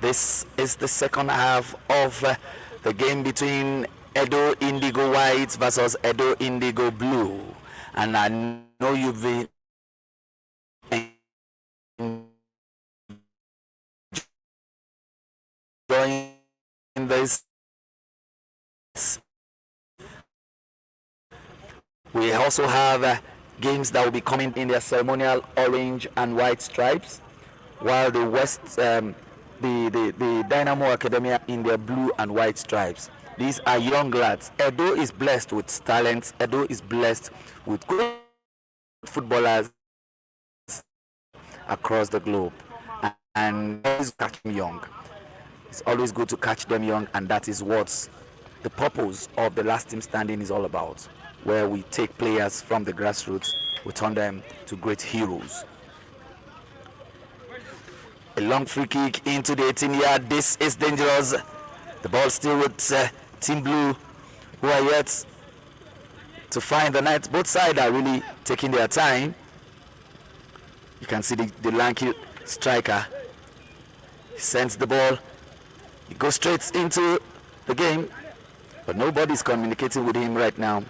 This is the second half of the game between Edo Indigo White versus Edo Indigo Blue. And I know you've been enjoying this. We also have games that will be coming in their ceremonial orange and white stripes, while the the Dynamo Academia in their blue and white stripes. These are young lads. Edo is blessed with talents. Edo is blessed with good footballers across the globe, and always catch them young. It's always good to catch them young, and that is what the purpose of the last team standing is all about, where we take players from the grassroots, we turn them to great heroes. A long free kick into the 18-yard. This is dangerous. The ball still with Team Blue, who are yet to find the net. Both sides are really taking their time. You can see the lanky striker. He sends the ball. He goes straight into the game, but nobody's communicating with him right now.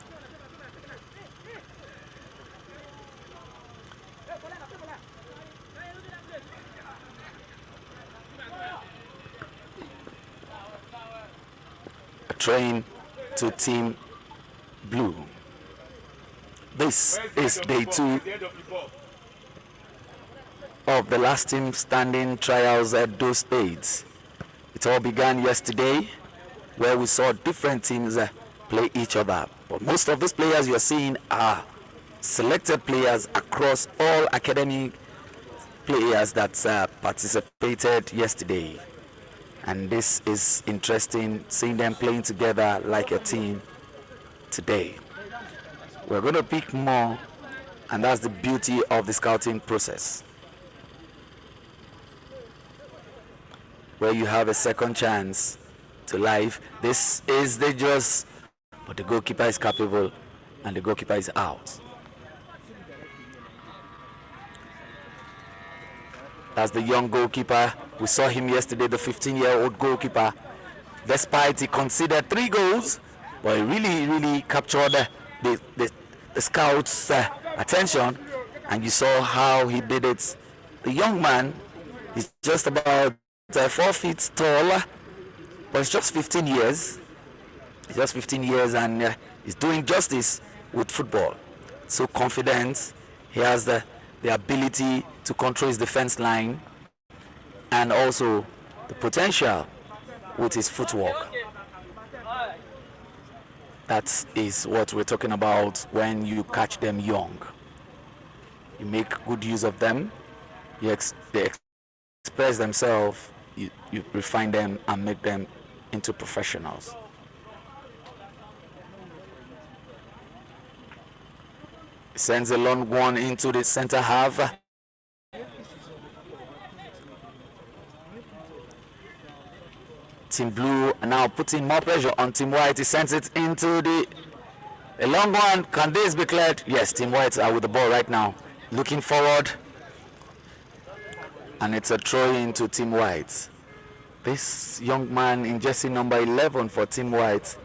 Train to Team Blue. This is day 2 of the last team standing trials at Edo Spades. It all began yesterday, where we saw different teams play each other. But most of these players you're seeing are selected players across all academic players that participated yesterday. And this is interesting, seeing them playing together like a team today. We're going to pick more, and that's the beauty of the scouting process, where you have a second chance to life. This is dangerous, but the goalkeeper is capable, and the goalkeeper is out. That's the young goalkeeper. We saw him yesterday, the 15-year-old goalkeeper. Despite he conceded 3 goals, but he really captured the scouts' attention, and you saw how he did it. The young man is just about 4 feet tall, but he's just 15 years. He's just 15 years, and he's doing justice with football. So confident. He has the ability to control his defense line, and also the potential with his footwork. That is what we're talking about when you catch them young. You make good use of them, they express themselves, you refine them and make them into professionals. Sends a long one into the center half. Team Blue now putting more pressure on Team White. He sends it into a long one. Can this be cleared? Yes, Team White are with the ball right now, looking forward, and it's a throw into Team White. This young man in jersey number 11 for Team White,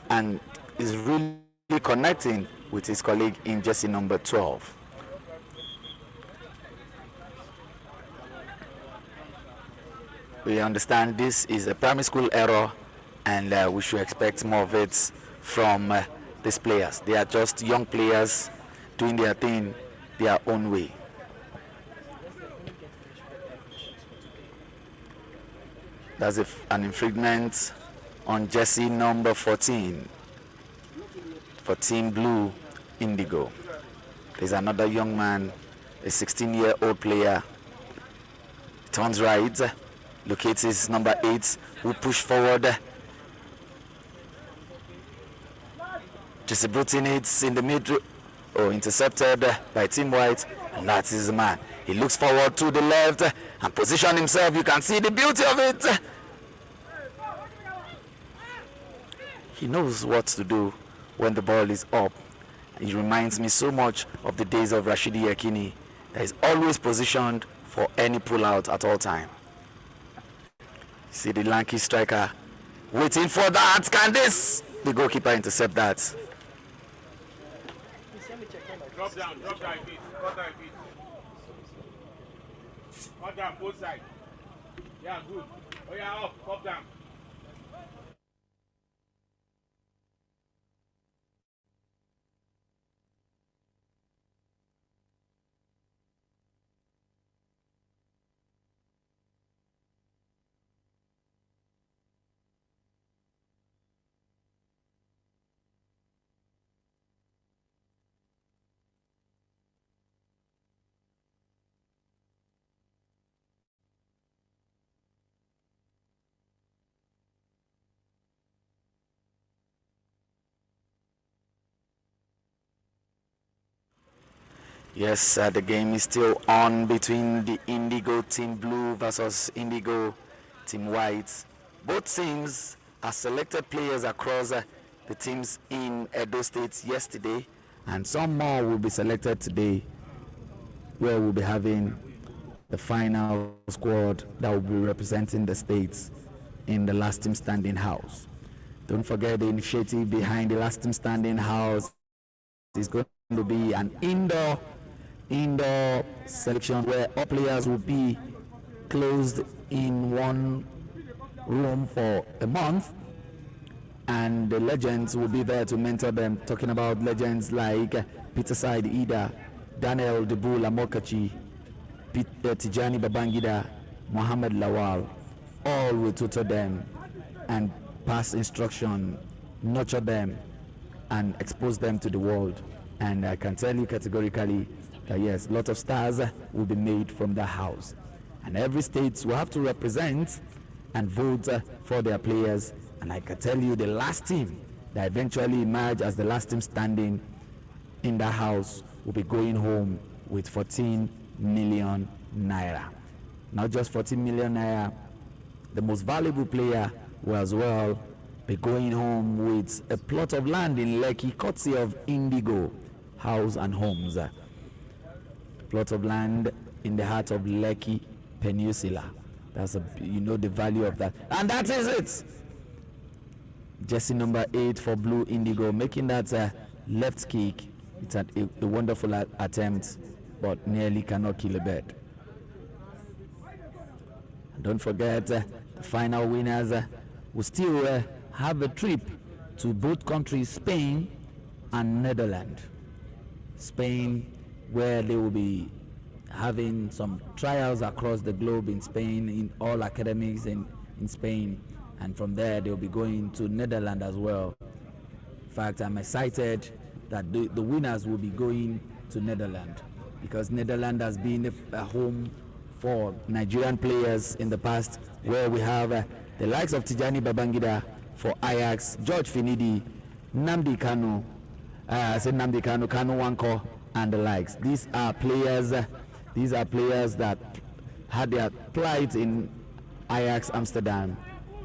and is really connecting with his colleague in jersey number 12. We understand this is a primary school error, and we should expect more of it from these players. They are just young players doing their thing their own way. That's an infringement on jersey number 14 for Team Blue Indigo. There's another young man, a 16-year-old player. Turns right, locates his number 8, who push forward. Distributing it in the middle, intercepted by Team White, and that is the man. He looks forward to the left and position himself. You can see the beauty of it. He knows what to do when the ball is up. He reminds me so much of the days of Rashidi Yekini, that is always positioned for any pull out at all time. See the lanky striker waiting for that. Can this? The goalkeeper intercept that. Drop down a bit. Cut down a bit. Cut down both sides. Yeah, good. Oh yeah, up, cut down. Yes, the game is still on between the Indigo Team Blue versus Indigo Team White. Both teams have selected players across the teams in Edo State yesterday, and some more will be selected today, where we'll be having the final squad that will be representing the states in the last team standing house. Don't forget the initiative behind the last team standing house is going to be an indoor selection where all players will be closed in one room for a month, and the legends will be there to mentor them, talking about legends like Peter Said Ida, Daniel Debula Mokachi, Tijani Babangida, Muhammad Lawal. All will tutor them and pass instruction, nurture them, and expose them to the world. And I can tell you categorically that yes, a lot of stars will be made from the house. And every state will have to represent and vote for their players. And I can tell you the last team that eventually emerge as the last team standing in the house will be going home with 14 million naira. Not just 14 million naira, the most valuable player will as well be going home with a plot of land in Lekki, courtesy of Indigo House and Homes. A plot of land in the heart of Lekki Peninsula. That's the value of that. And that is it. Jersey number 8 for Blue Indigo, making that left kick. It's a wonderful attempt, but nearly cannot kill a bird. And don't forget, the final winners will still have a trip to both countries, Spain and Netherlands. Spain, where they will be having some trials across the globe in Spain, in all academics in Spain, and from there they'll be going to Netherlands as well. In fact, I'm excited that the winners will be going to Netherlands, because Netherlands has been a home for Nigerian players in the past, where we have the likes of Tijani Babangida for Ajax, George Finidi, Nnamdi Kanu, Kanu Wanko, and the likes. These are players that had their plight in Ajax Amsterdam,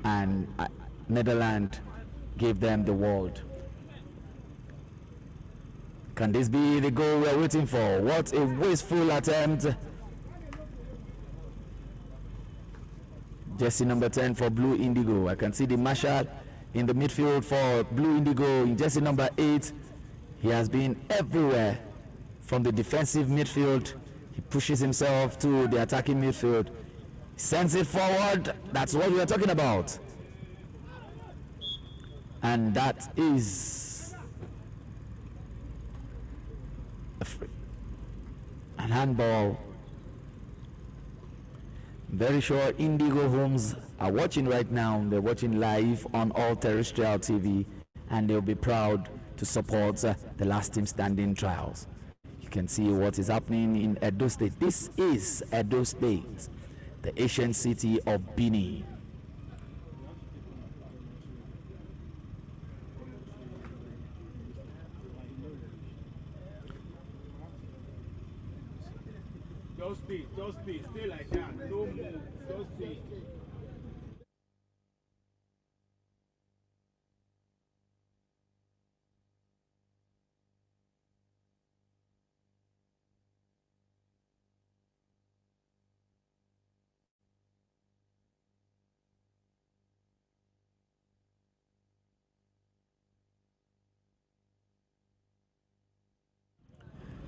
and Netherlands gave them the world. Can this be the goal we're waiting for? What a wasteful attempt. Jersey number 10 for Blue Indigo. I can see the Marshal in the midfield for Blue Indigo. In jersey number 8, he has been everywhere. From the defensive midfield, he pushes himself to the attacking midfield, sends it forward. That's what we are talking about. And that is an handball. Very sure Indigo Homes are watching right now. They're watching live on All Terrestrial TV, and they'll be proud to support the last team standing trials. You can see what is happening in Edo State. This is Edo State, the ancient city of Benin. Just stay like that. No move, just stay.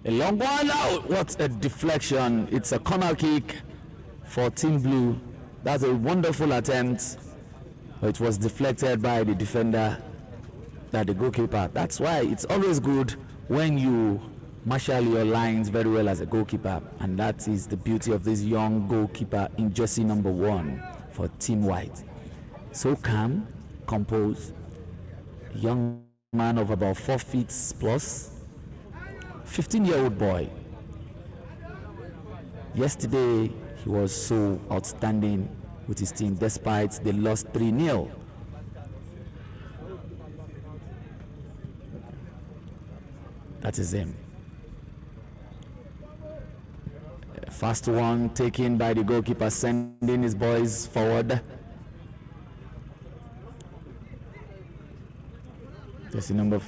A long one out. What a deflection. It's a corner kick for Team Blue. That's a wonderful attempt. It was deflected by the defender, the goalkeeper. That's why it's always good when you marshal your lines very well as a goalkeeper. And that is the beauty of this young goalkeeper in jersey number 1 for Team White. So calm, composed, young man of about 4 feet plus, 15-year-old boy. Yesterday he was so outstanding with his team despite they lost 3-0. That is him. First one taken by the goalkeeper, sending his boys forward. Jersey number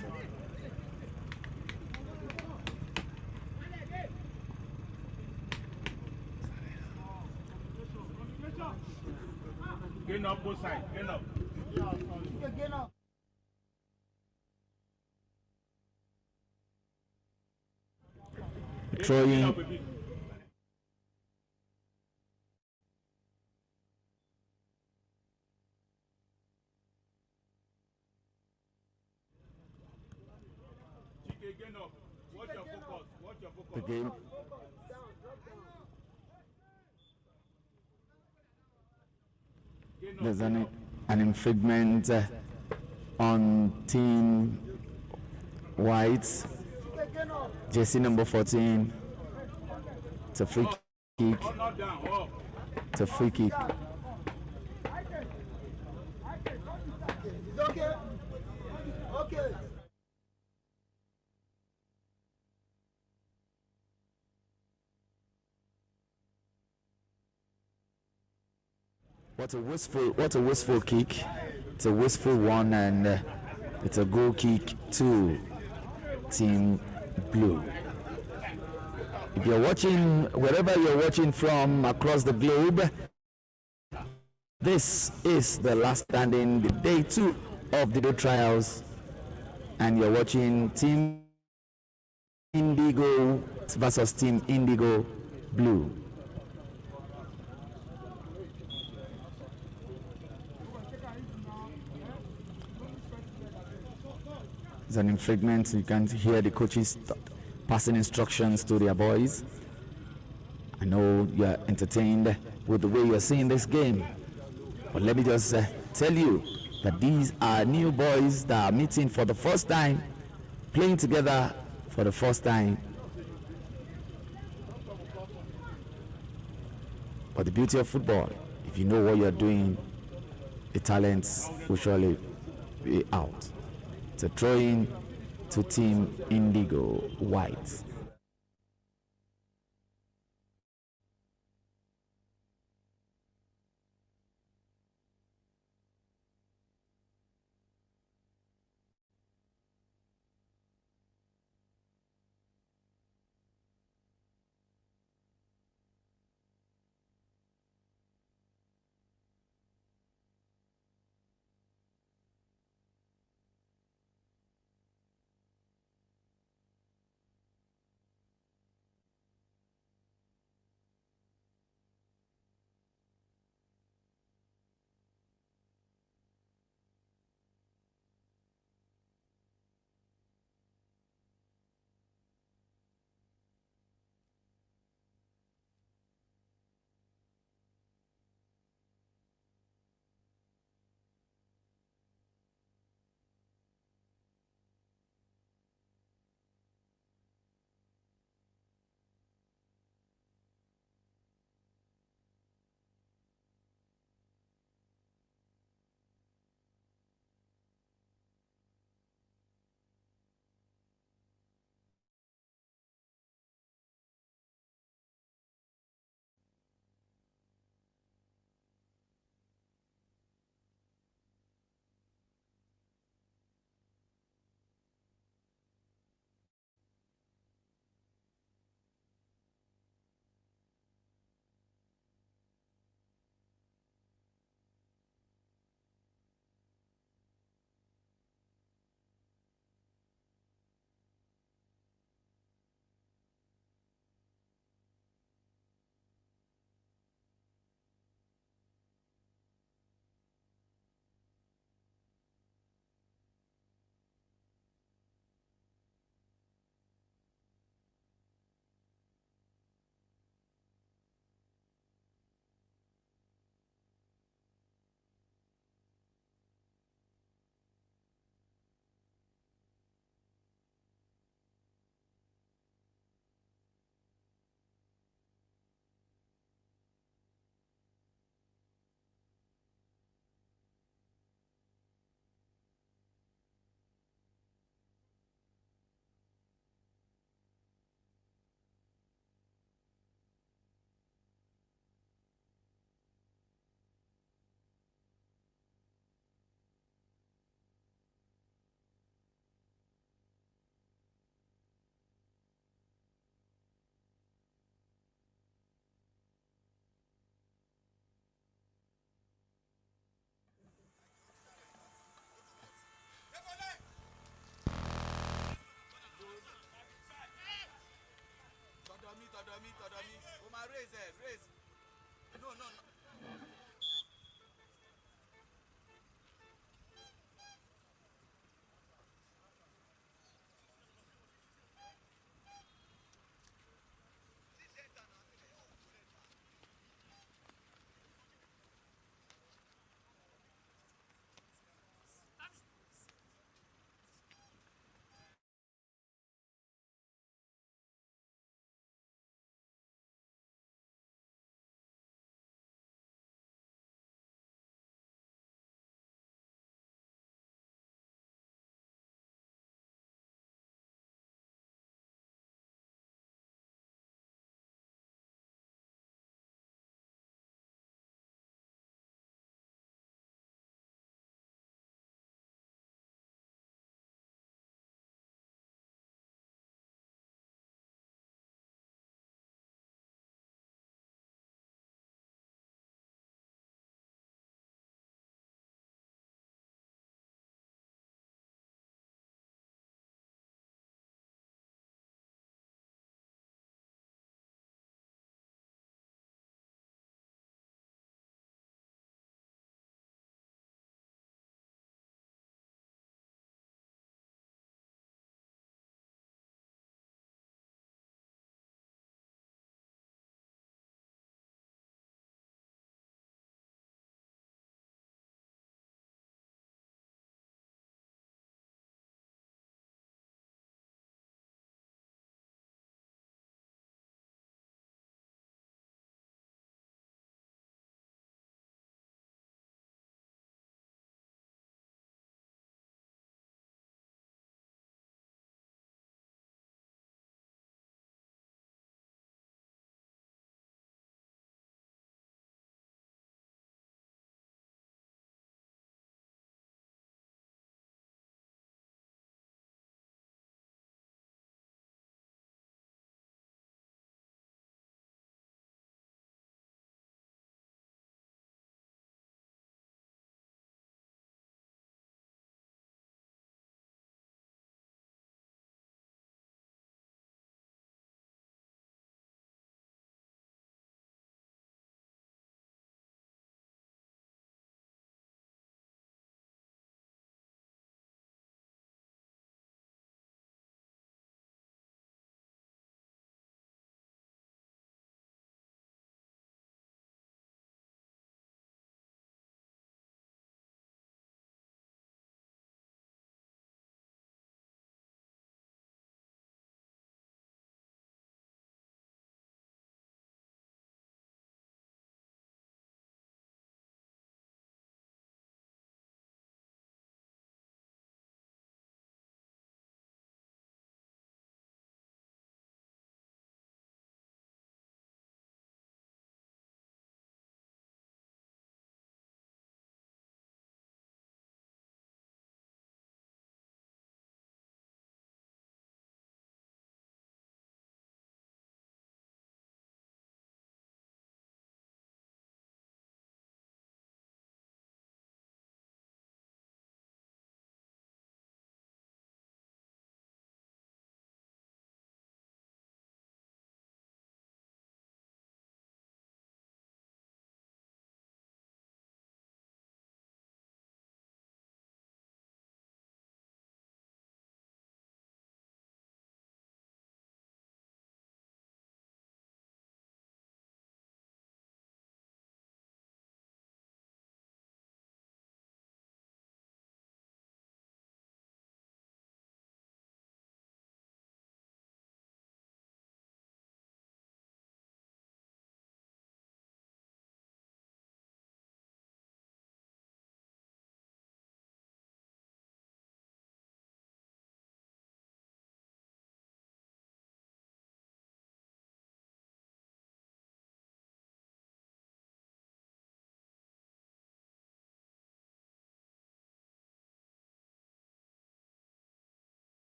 Gain up both sides. Gain up. throwing. Gain up. Watch your focus. Watch your focus. The game. There's an infringement on Team White. Jersey number 14. It's a free kick. It's a free kick. Okay. Okay. What a wasteful kick. It's a wasteful one, and it's a goal kick to Team Blue. If you're watching, wherever you're watching from across the globe, this is the last standing, the day 2 of the day trials, and you're watching Team Indigo versus Team Indigo Blue. It's an infringement. You can hear the coaches passing instructions to their boys. I know you are entertained with the way you are seeing this game, but let me just tell you that these are new boys that are meeting for the first time, playing together for the first time. But the beauty of football, if you know what you're doing, the talents will surely be out. It's a throw-in to Team Indigo White.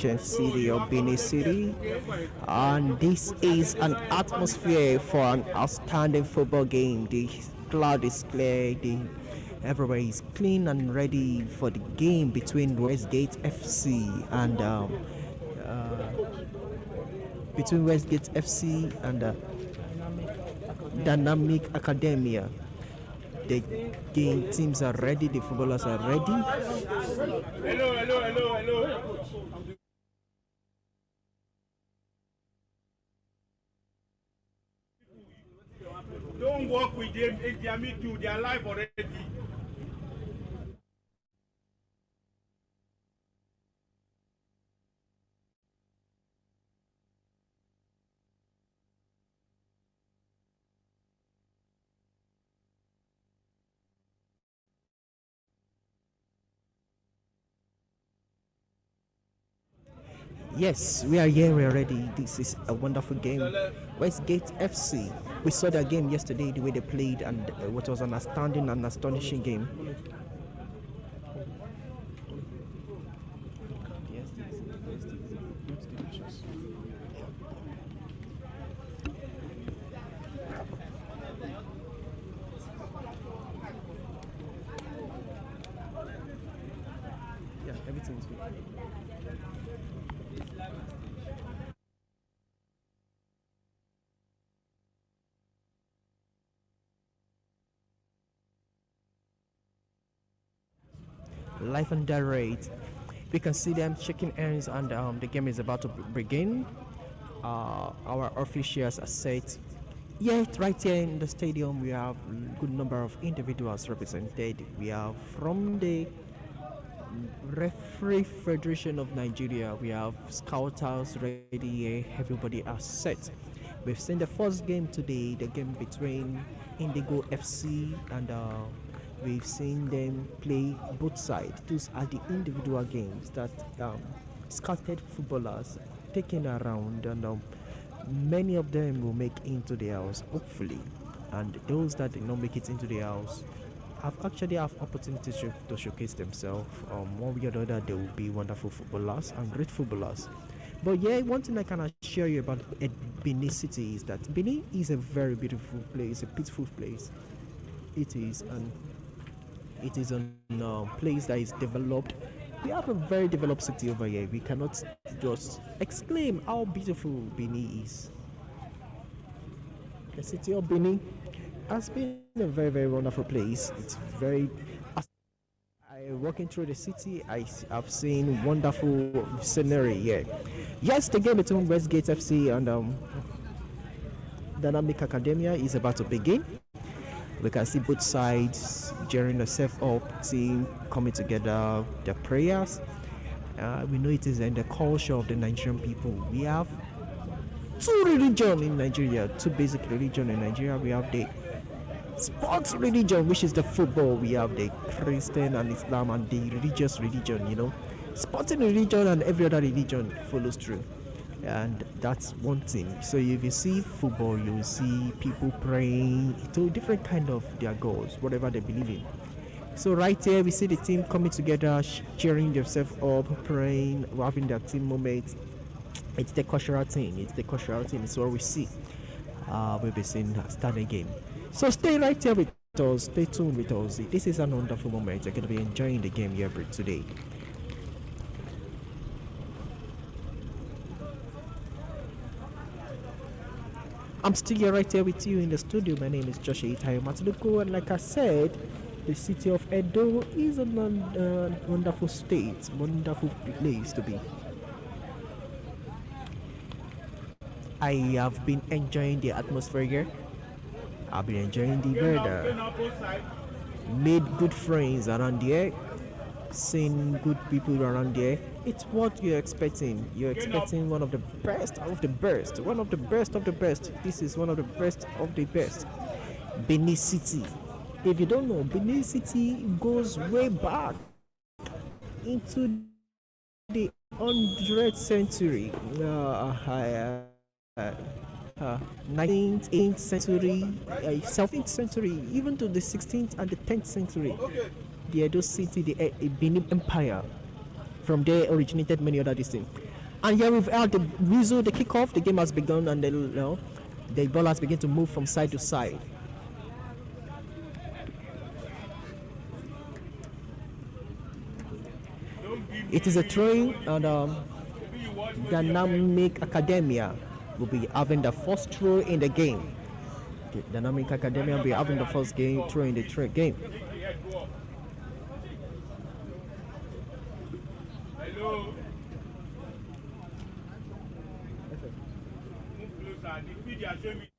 ancient city of Benin City, and this is an atmosphere for an outstanding football game. The cloud is clear, everywhere is clean and ready for the game between Westgate FC and Dynamic Academia. The game teams are ready, the footballers are ready. Hello. Don't work with them. They are me too. They are alive already. Yes, we are here, we are ready. This is a wonderful game. Westgate FC. We saw that game yesterday, the way they played, and what was an outstanding and astonishing game. Yeah, everything's good. Life and direct. We can see them shaking hands, and the game is about to begin. Our officials are set. Yet, right here in the stadium, we have a good number of individuals represented. We have from the Referee Federation of Nigeria, we have scouters ready here. Everybody are set. We've seen the first game today, the game between Indigo FC and we've seen them play both sides. Those are the individual games that scouted footballers taken around, and many of them will make into the house, hopefully. And those that did not make it into the house have opportunity to showcase themselves. One way or the other, they will be wonderful footballers and great footballers. But yeah, one thing I can assure you about Benin City is that Benin is a very beautiful place, a peaceful place. It is, and it is a place that is developed. We have a very developed city over here. We cannot just exclaim how beautiful Benin is. The city of Benin has been a very, very wonderful place. It's very. Walking through the city, have seen wonderful scenery here. Yes, the game between Westgate FC and Dynamic Academia is about to begin. We can see both sides during the self-up team coming together, the prayers. We know it is in the culture of the Nigerian people. We have two religions in Nigeria, two basic religions in Nigeria. We have the sports religion, which is the football. We have the Christian and Islam, and the religious religion, sporting religion, and every other religion follows through. And that's one thing. So if you see football, you will see people praying to different kind of their goals, whatever they believe in. So right here we see the team coming together, cheering themselves up, praying, having their team moments. It's the cultural thing. It's what we see. We'll be seeing a starting game. So stay right here with us, stay tuned with us. This is an wonderful moment. You're going to be enjoying the game here today. I'm still here right here with you in the studio. My name is Joshua Itayo Matuluko, and like I said, the city of Edo is a wonderful state, wonderful place to be. I have been enjoying the atmosphere here. I've been enjoying the weather. Made good friends around here. Seen good people around there. It's what you're expecting. You're expecting one of the best of the best. One of the best of the best. This is one of the best of the best. Benin City. If you don't know, Benin City goes way back into the 100th century. 19th, 18th century, 17th century, even to the 16th and the 10th century. The Edo City, the Benin Empire. From there originated many other things. And here we've had the whistle, the kickoff. The game has begun, and the ball has begun to move from side to side. It is a throw, and Dynamic Academia will be having the first throw in the game. Okay, Dynamic Academia will be having the first throw in the game. Hello. Move closer. The video show me.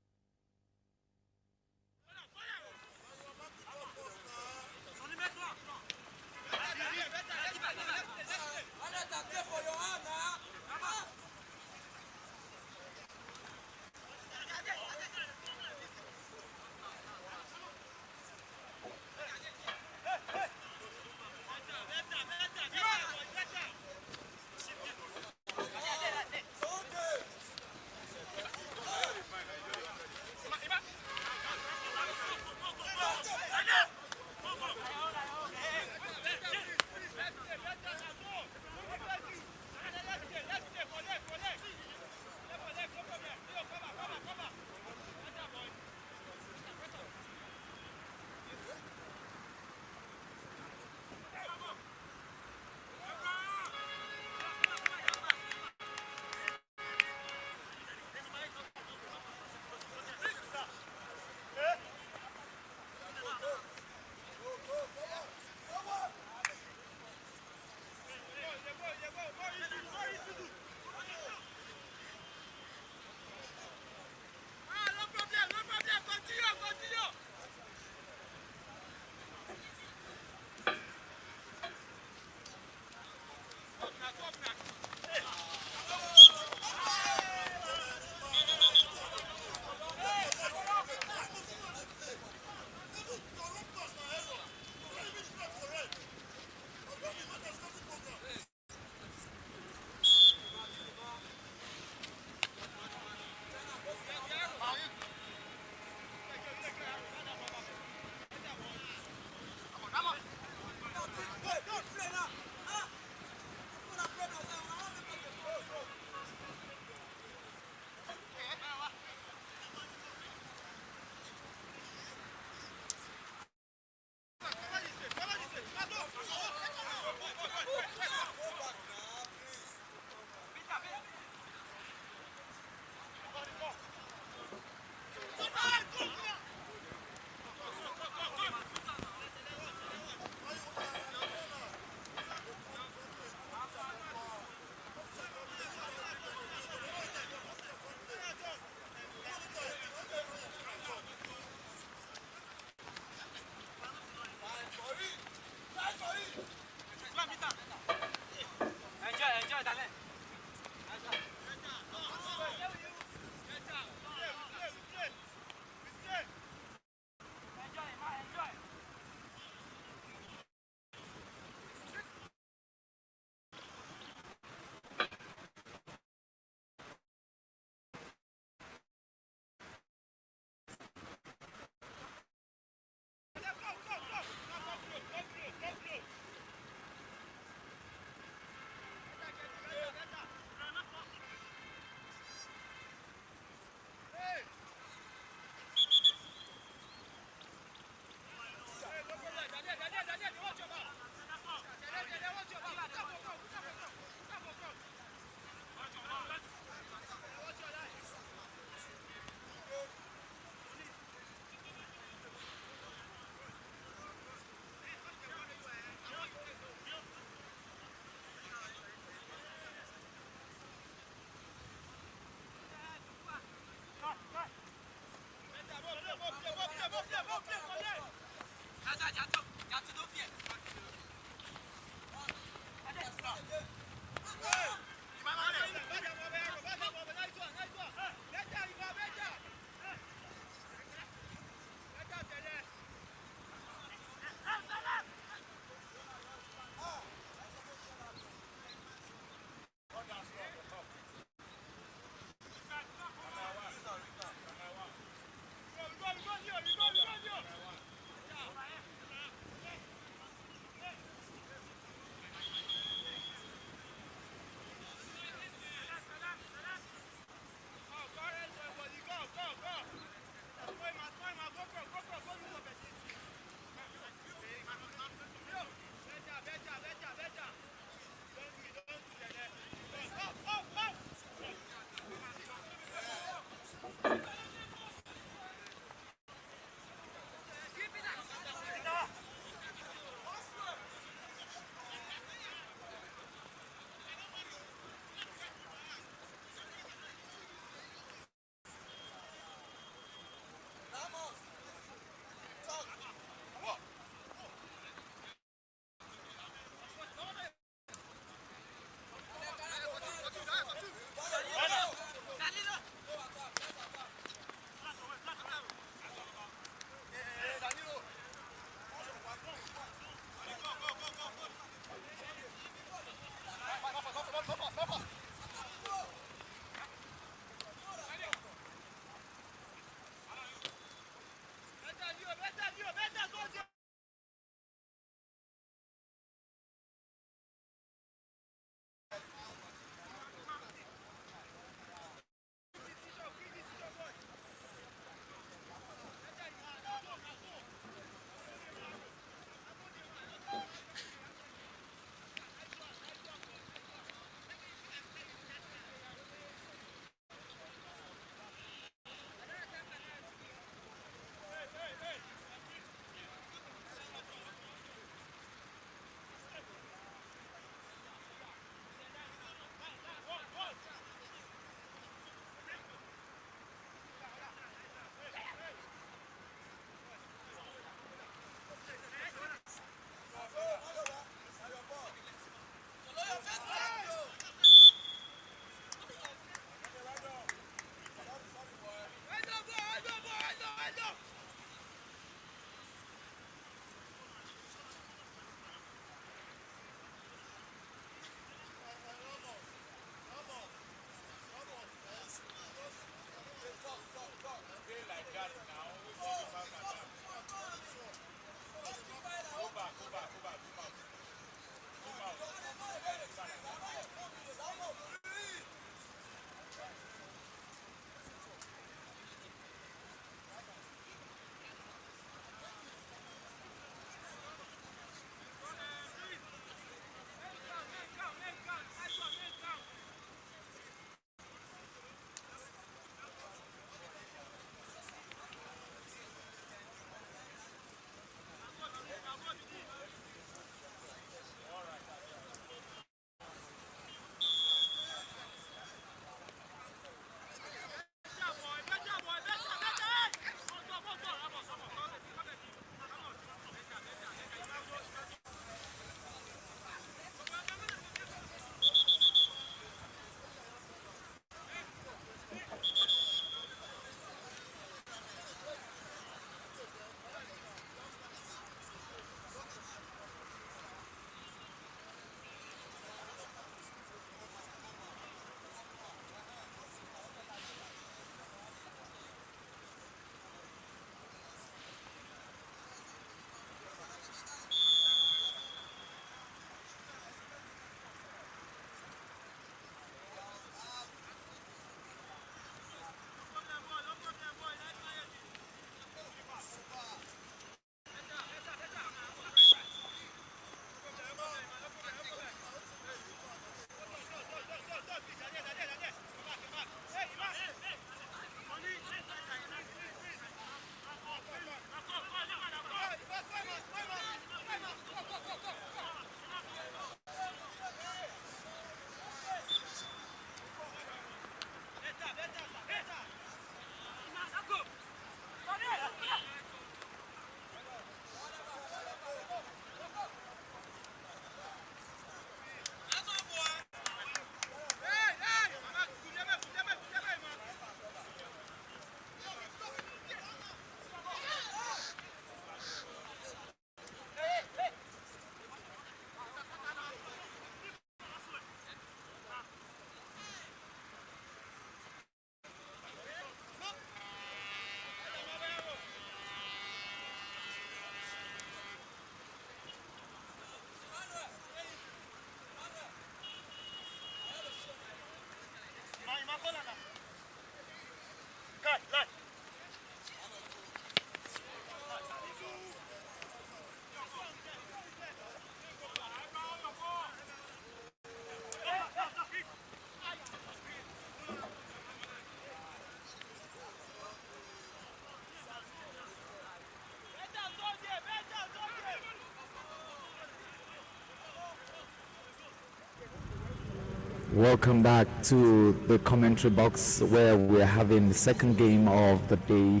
Welcome back to the commentary box where we're having the second game of the day.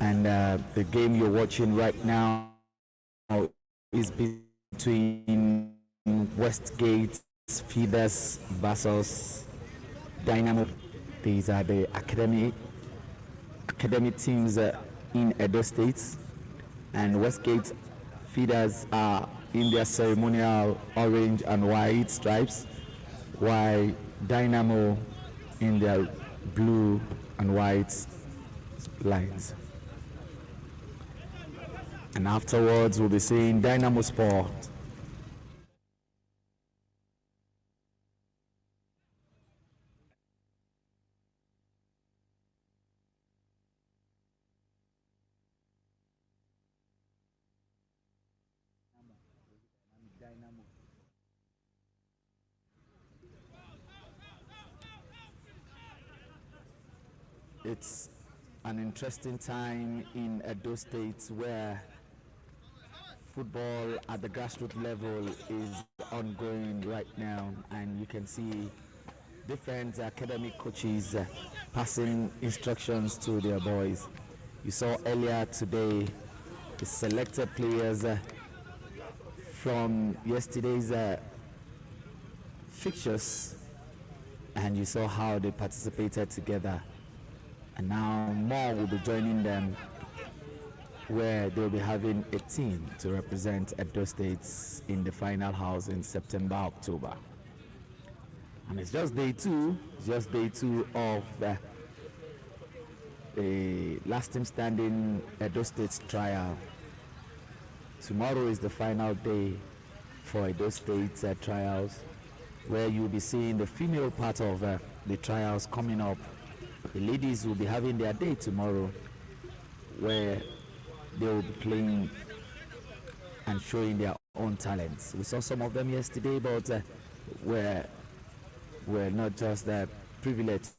And the game you're watching right now is between Westgate Feeders versus Dynamo. These are the academy teams in Edo State, and Westgate Feeders are in their ceremonial orange and white stripes, while Dynamo in their blue and white lines. And afterwards we'll be seeing Dynamo Sport. It's an interesting time in Edo State where football at the grassroots level is ongoing right now, and you can see different academic coaches passing instructions to their boys. You saw earlier today the selected players from yesterday's fixtures, and you saw how they participated together. And now more will be joining them, where they'll be having a team to represent Edo State in the final house in September, October. And it's just day two of the last team standing Edo State trial. Tomorrow is the final day for Edo State trials, where you'll be seeing the female part of the trials coming up. The ladies will be having their day tomorrow, where they will be playing and showing their own talents. We saw some of them yesterday, but we're not just privileged.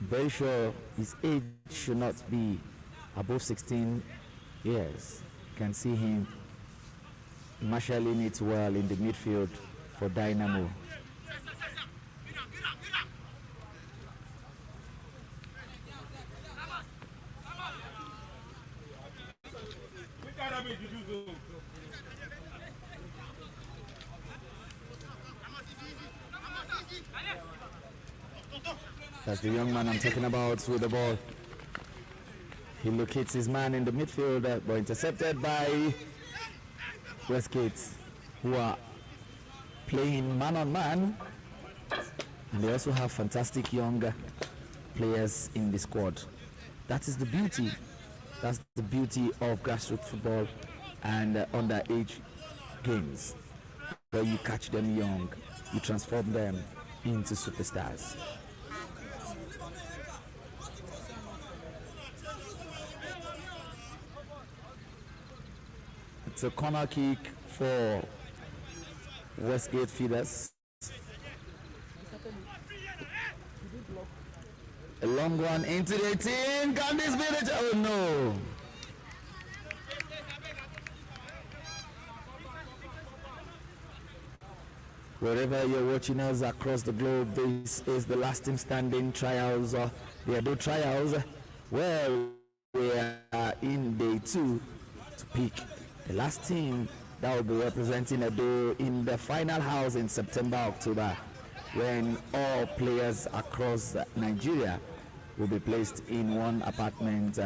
Very sure his age should not be above 16 years. You can see him marshalling it well in the midfield for Dynamo. That's the young man I'm talking about with the ball. He locates his man in the midfield, but intercepted by Westgate, who are playing man on man. And they also have fantastic young players in the squad. That is the beauty. That's the beauty of grassroots football and underage games, where you catch them young, you transform them into superstars. It's a corner kick for Westgate Feeders. A long one into the 18. Can this be the... Oh no. Wherever you're watching us across the globe, this is the last team standing trials, the Edo trials, where we are in day 2 to pick the last team that will be representing Edo in the final house in September, October, when all players across Nigeria will be placed in one apartment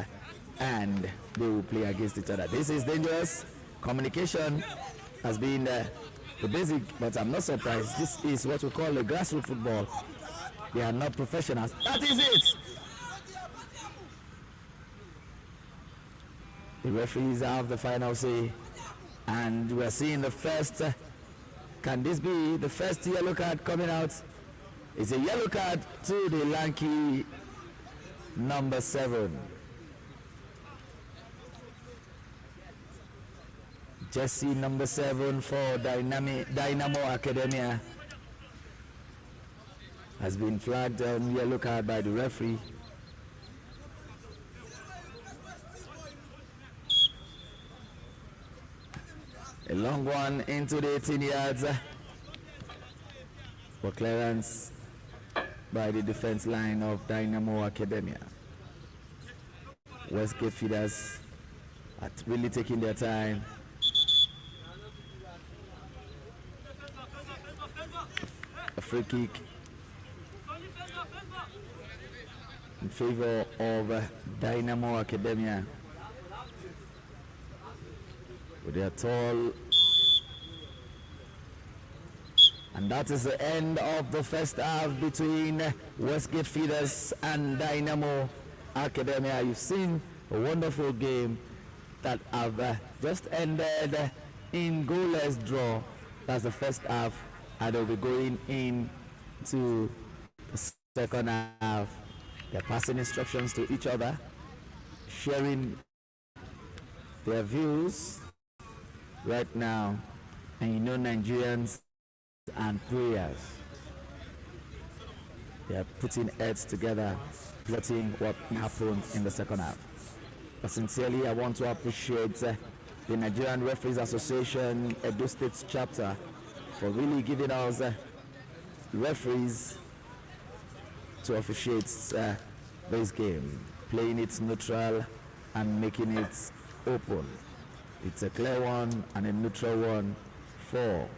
and they will play against each other. This is dangerous. Communication has been the basic, but I'm not surprised. This is what we call a grassroots football. They are not professionals. That is it. The referees have the final say, and we're seeing the first. Can this be the first yellow card coming out? It's a yellow card to the lanky number 7. Jersey number 7 for Dynamo Academia has been flagged on yellow card by the referee. A long one into the 18 yards for clearance by the defense line of Dynamo Academia. Westgate Feeders are really taking their time. A free kick in favor of Dynamo Academia. With their tall, and that is the end of the first half between Westgate Feeders and Dynamo Academia. You've seen a wonderful game that have just ended in goalless draw. That's the first half, and they'll be going into the second half. They're passing instructions to each other, sharing their views right now. And you know, Nigerians and players, they are putting heads together, plotting what happened in the second half. But sincerely, I want to appreciate the Nigerian Referees Association Edo State chapter for really giving us referees to officiate this game, playing it neutral and making it open. It's a clear one and a neutral one for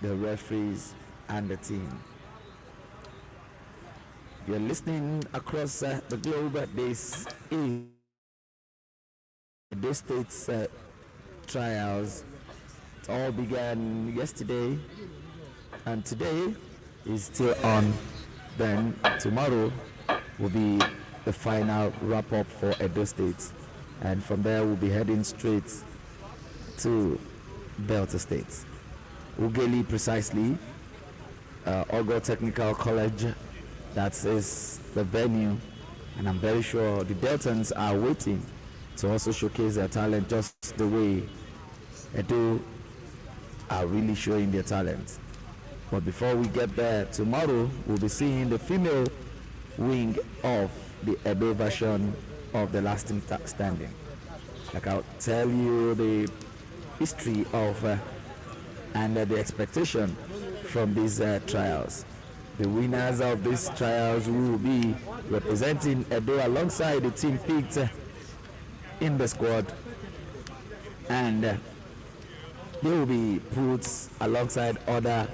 the referees and the team. If you're listening across the globe, this is Edo State's trials. It all began yesterday, and today is still on. Then tomorrow will be the final wrap-up for Edo State, and from there we'll be heading straight to Delta State. Ughelli precisely, Ogo Technical College, that is the venue, and I'm very sure the Deltans are waiting to also showcase their talent just the way Edo are really showing their talent. But before we get there, tomorrow we'll be seeing the female wing of the Edo version of the last team standing. Like I'll tell you the history of and the expectation from these trials. The winners of these trials will be representing Edo alongside the team picked in the squad, and they will be put alongside other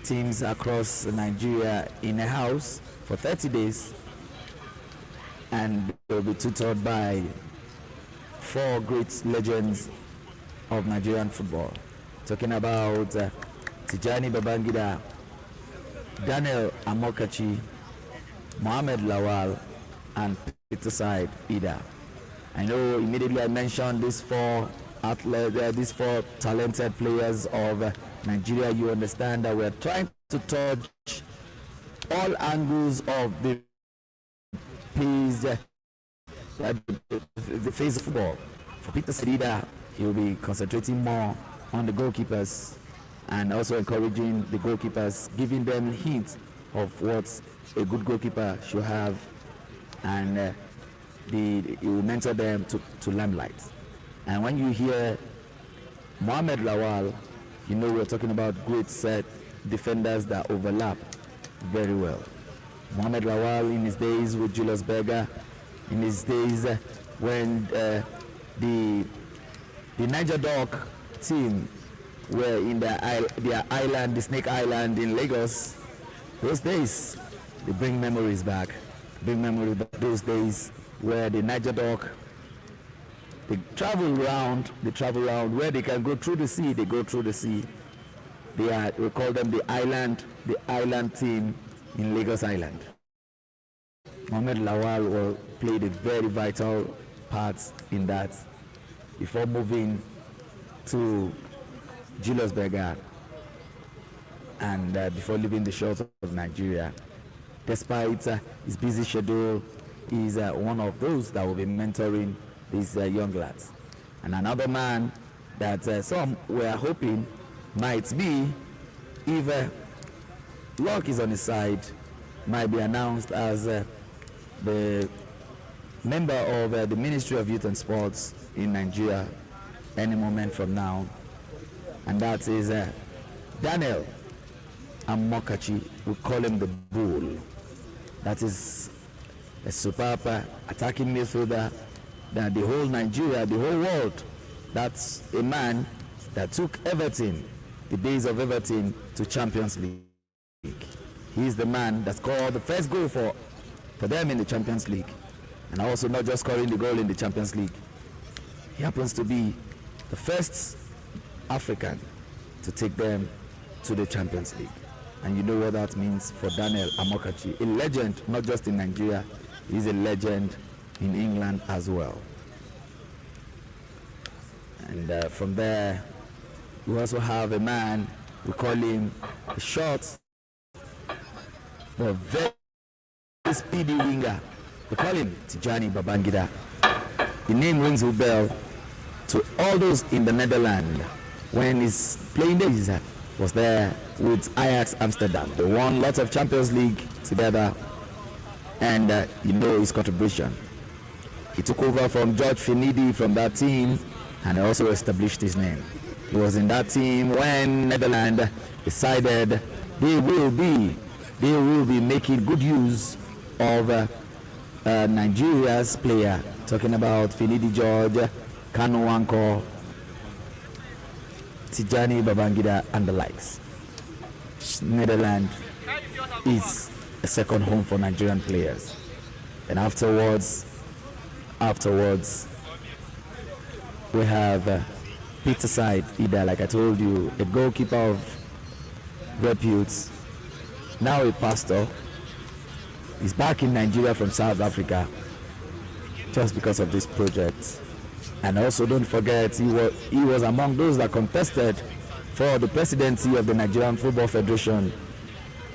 teams across Nigeria in a house for 30 days, and they will be tutored by 4 great legends of Nigerian football. Talking about Tijani Babangida, Daniel Amokachi, Mohamed Lawal, and Peter Said Ida. I know immediately I mentioned these 4 athletes, these 4 talented players of Nigeria. You understand that we're trying to touch all angles of the phase of football. For Peter Said, he will be concentrating more on the goalkeepers and also encouraging the goalkeepers, giving them hints of what a good goalkeeper should have, and he will mentor them to limelight. And when you hear Mohamed Lawal, you know we're talking about great set defenders that overlap very well. Mohamed Lawal in his days with Julius Berger, in his days when the Niger Dog team were in their island, the Snake Island in Lagos, those days they bring memories back. Bring memories back those days where the Niger Dog, they travel around where they can go through the sea, they go through the sea. We call them the island team in Lagos Island. Mohamed Lawal played a very vital part in that before moving to Julius Berger and before leaving the shores of Nigeria. Despite his busy schedule, he's one of those that will be mentoring these young lads. And another man that some were hoping might be, if luck is on his side, might be announced as the member of the Ministry of Youth and Sports in Nigeria any moment from now, and that is Daniel Amokachi. We call him the Bull. That is a superb attacking midfielder that the whole Nigeria, the whole world, that's a man that took Everton, the days of Everton, to Champions League. He's the man that scored the first goal for them in the Champions League, and also not just scoring the goal in the Champions League. He happens to be the first African to take them to the Champions League. And you know what that means for Daniel Amokachi, a legend not just in Nigeria, he's a legend in England as well. And from there, we also have a man, we call him a short but very speedy winger. We call him Tijani Babangida. The name rings a bell to all those in the Netherlands when his playing days was there with Ajax Amsterdam. They won lots of Champions League together, and you know his contribution. He took over from George Finidi from that team and also established his name. He was in that team when Netherlands decided they will be making good use of Nigeria's player, talking about Finidi George, Kanu Wanko, Tijani Babangida and the likes. Netherlands is a second home for Nigerian players. And afterwards we have Peter Side Ida, like I told you, a goalkeeper of repute, now a pastor. He's back in Nigeria from South Africa just because of this project. And also don't forget, he was among those that contested for the presidency of the Nigerian Football Federation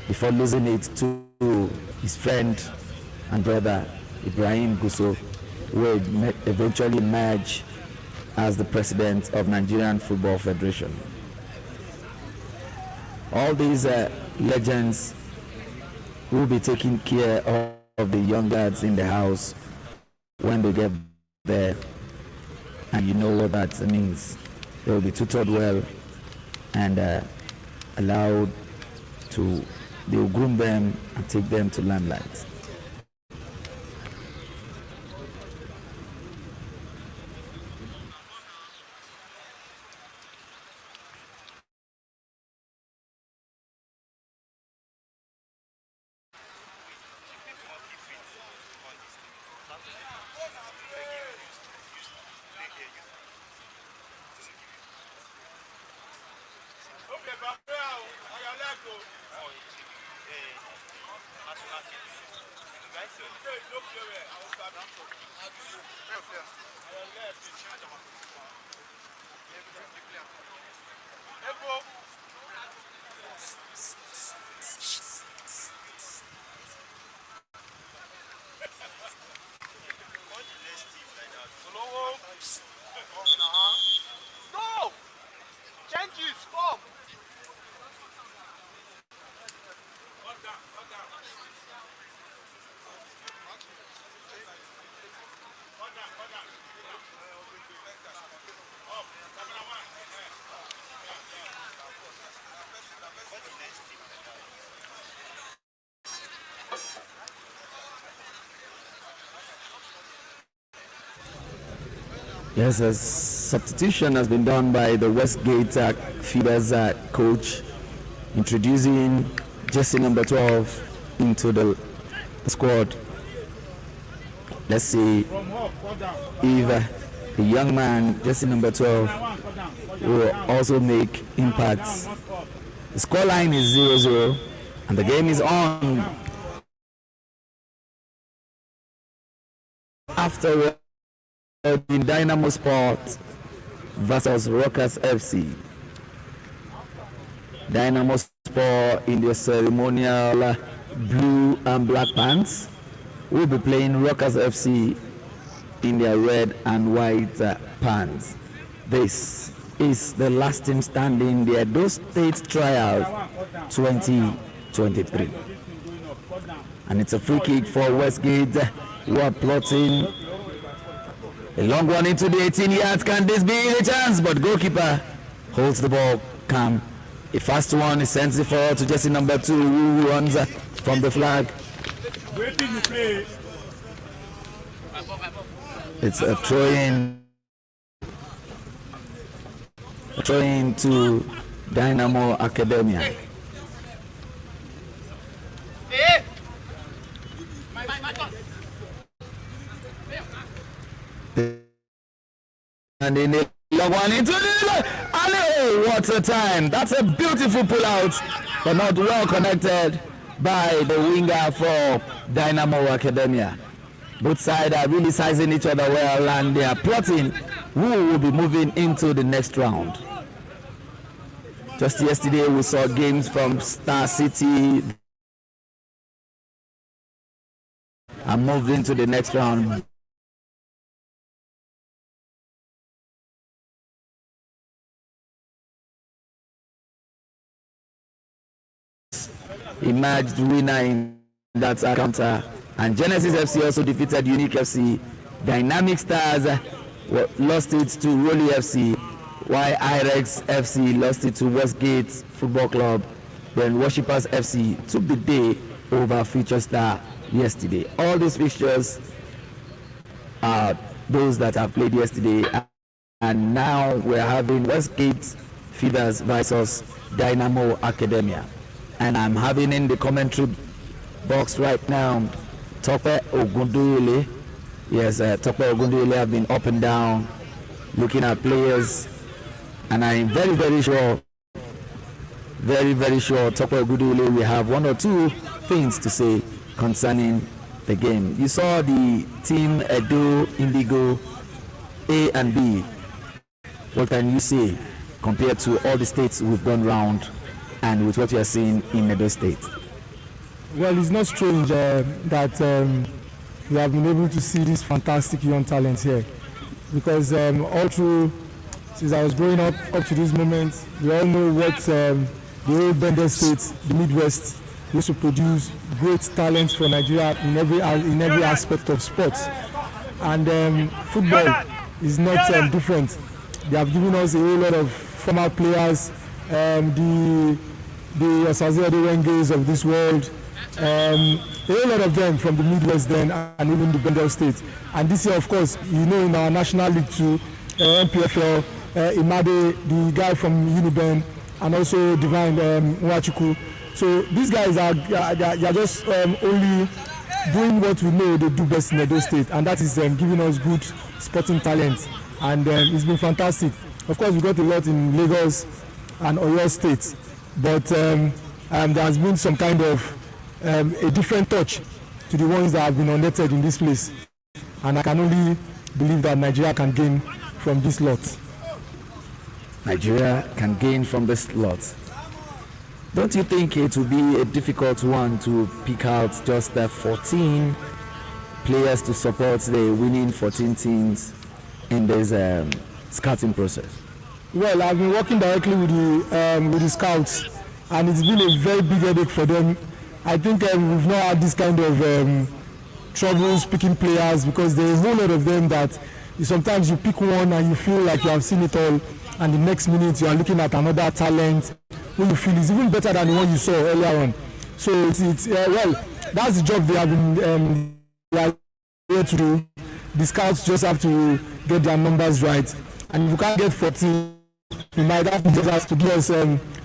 before losing it to his friend and brother Ibrahim Gusso, who would eventually emerge as the president of Nigerian Football Federation. All these legends will be taking care of the young lads in the house when they get there, and you know what that means. They will be tutored well and allowed to, they will groom them and take them to limelight. No! Changes, come! Yes, a substitution has been done by the Westgate Feeders coach, introducing jersey number 12 into the squad. Let's see if the young man, jersey number 12, will also make impacts. The scoreline is 0-0 and the game is on. After in Dynamo Sport versus Rockers FC. Dynamo Sport in their ceremonial blue and black pants will be playing Rockers FC in their red and white pants. This is the last team standing, the Edo State Trial 2023. And it's a free kick for Westgate, who are plotting a long one into the 18 yards. Can this be the chance? But goalkeeper holds the ball calm. A fast one is sends it forward to jersey number 2, who runs from the flag. It's a throw-in to Dynamo Academia. And in the long one into the oh, what a time! That's a beautiful pull-out, but not well connected by the winger for Dynamo Academia. Both sides are really sizing each other well, and they are plotting who will be moving into the next round. Just yesterday we saw games from Star City and moved into the next round. Emerged winner in that encounter, and Genesis FC also defeated Unique FC. Dynamic Stars lost it to Roli FC, while Irex FC lost it to Westgate Football Club. Then Worshippers FC took the day over Future Star yesterday. All these fixtures are those that have played yesterday, and now we're having Westgate Feeders versus Dynamo Academia. And I'm having in the commentary box right now Tope Ogundule. Yes, Tope Ogundule have been up and down looking at players, and I'm very, very sure Tope Ogundule will have one or two things to say concerning the game. You saw the team Edo Indigo A and B. What can you say compared to all the states we've gone round and with what you are seeing in Edo State? Well, it's not strange that we have been able to see these fantastic young talents here, because all through, since I was growing up to this moment, we all know what the old Bender State, the Midwest, used to produce great talents for Nigeria in every aspect of sports. And football is not different. They have given us a whole lot of former players, the Osaze Adewenges of this world, a whole lot of them from the Midwest then, and even the Bendel State. And this year, of course, you know, in our National League 2, MPFL, Imade, the guy from Uniben, and also Divine Nwachukwu. So these guys are just only doing what we know they do best in Edo State, and that is giving us good sporting talent. And it's been fantastic. Of course, we got a lot in Lagos and Oyo State, but there has been some kind of a different touch to the ones that have been unnetted in this place, and I can only believe that Nigeria can gain from this lot. Nigeria can gain from this lot. Don't you think it will be a difficult one to pick out just 14 players to support the winning 14 teams in this scouting process? Well, I've been working directly with the scouts, and it's been a very big headache for them. I think we've not had this kind of troubles picking players, because there's a whole lot of them that sometimes you pick one and you feel like you have seen it all, and the next minute you are looking at another talent who you feel is even better than the one you saw earlier on. So it's well, that's the job they have been here to do, the scouts just have to get their numbers right. And if you can't get 14, you might have to just ask to give us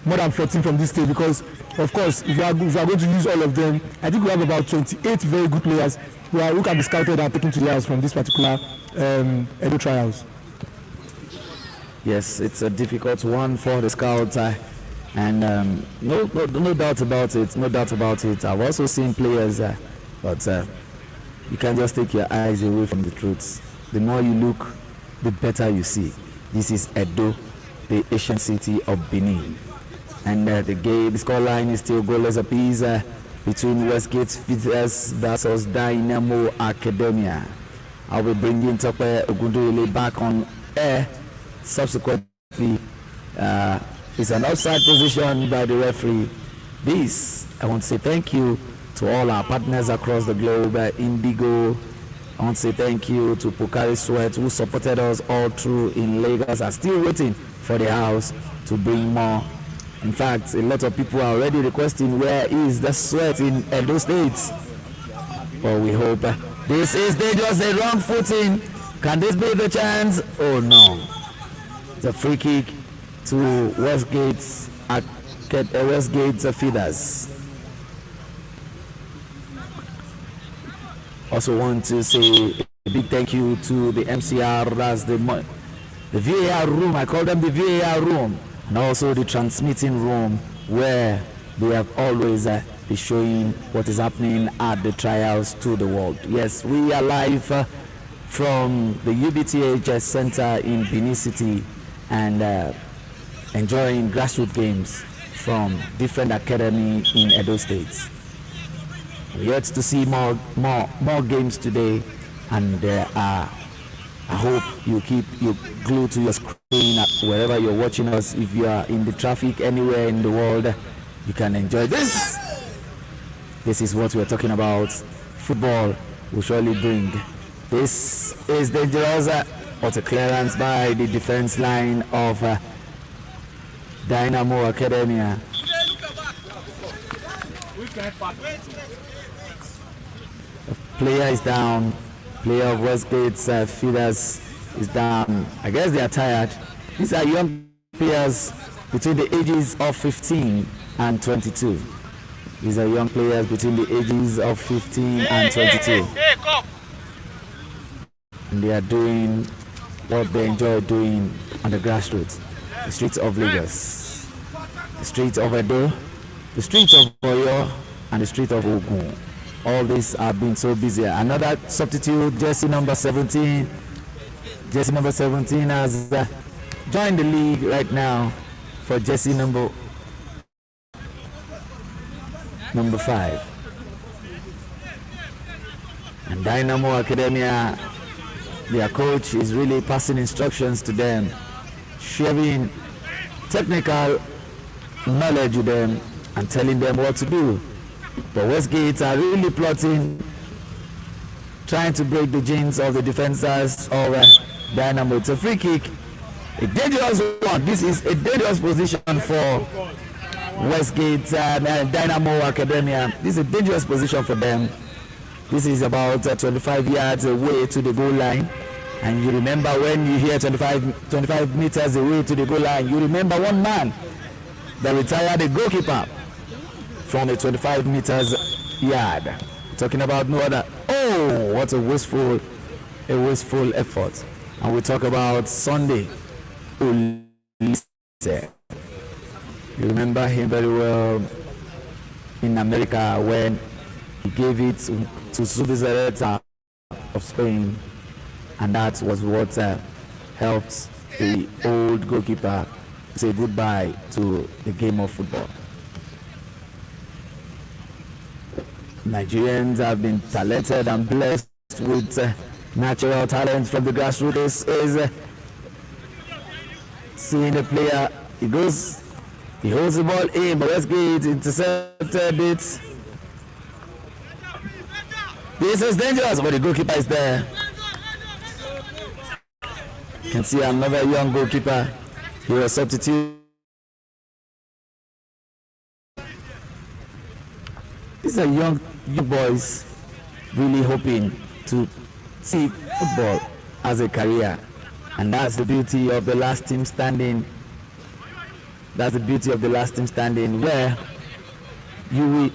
more than 14 from this stage, because, of course, if you are going to use all of them, I think we have about 28 very good players who can be scouted and taken to the house from this particular Edo trials. Yes, it's a difficult one for the scouts, and no doubt about it. No doubt about it. I've also seen players, but you can't just take your eyes away from the truth. The more you look, the better you see. This is Edo, the ancient city of Benin, and the scoreline is still goalless apiece between Westgate Feeders versus Dynamo Academia. I will bring in Tope Ogundoyle back on air subsequently. It's an offside position by the referee. I want to say thank you to all our partners across the globe, Indigo. I want to say thank you to Pocari Sweat, who supported us all through in Lagos, are still waiting for the house to bring more. In fact, a lot of people are already requesting where is the Sweat in Edo State. But we hope this is dangerous, a wrong footing. Can this be the chance? Oh no. It's a free kick to Westgate Feeders. Also want to say a big thank you to the MCR, that's the VAR room. I call them the VAR room, and also the transmitting room, where they have always been showing what is happening at the trials to the world. Yes, we are live from the UBTH Center in Benin City, and enjoying grassroots games from different academy in Edo State. We yet to see more games today, and I hope you keep you glued to your screen wherever you're watching us. If you are in the traffic anywhere in the world, you can enjoy this. This is what we're talking about. Football will surely bring. This is dangerous. What a clearance by the defense line of Dynamo Academia. Player is down. Player of Westgate Feeders is down. I guess they are tired. These are young players between the ages of 15 and 22. These are young players between the ages of 15 and 22. And they are doing what they enjoy doing on the grassroots. The streets of Lagos, the streets of Edo, the streets of Oyo, and the street of Ogun. All these have been so busy. Another substitute, jersey number 17. Jersey number 17 has joined the league right now for jersey number 5. And Dynamo Academia, their coach is really passing instructions to them, sharing technical knowledge with them and telling them what to do. But Westgate are really plotting, trying to break the genes of the defenders of Dynamo. It's a free kick, a dangerous one. This is a dangerous position for Westgate Dynamo Academia. This is a dangerous position for them. This is about 25 yards away to the goal line. And you remember when you hear 25 meters away to the goal line, you remember one man that retired, a goalkeeper, from a 25 meters yard. Talking about no other. Oh, what a wasteful effort. And we talk about Sunday Olise. You remember him very well in America when he gave it to Zubizarreta of Spain, and that was what helped the old goalkeeper say goodbye to the game of football. Nigerians have been talented and blessed with natural talent from the grassroots. Is seeing the player, he holds the ball in, but Westgate intercepted it. This is dangerous, but the goalkeeper is there. You can see another young goalkeeper. He was substitute. These are young boys really hoping to see football as a career, and that's the beauty of the last team standing. That's the beauty of the last team standing, where you will.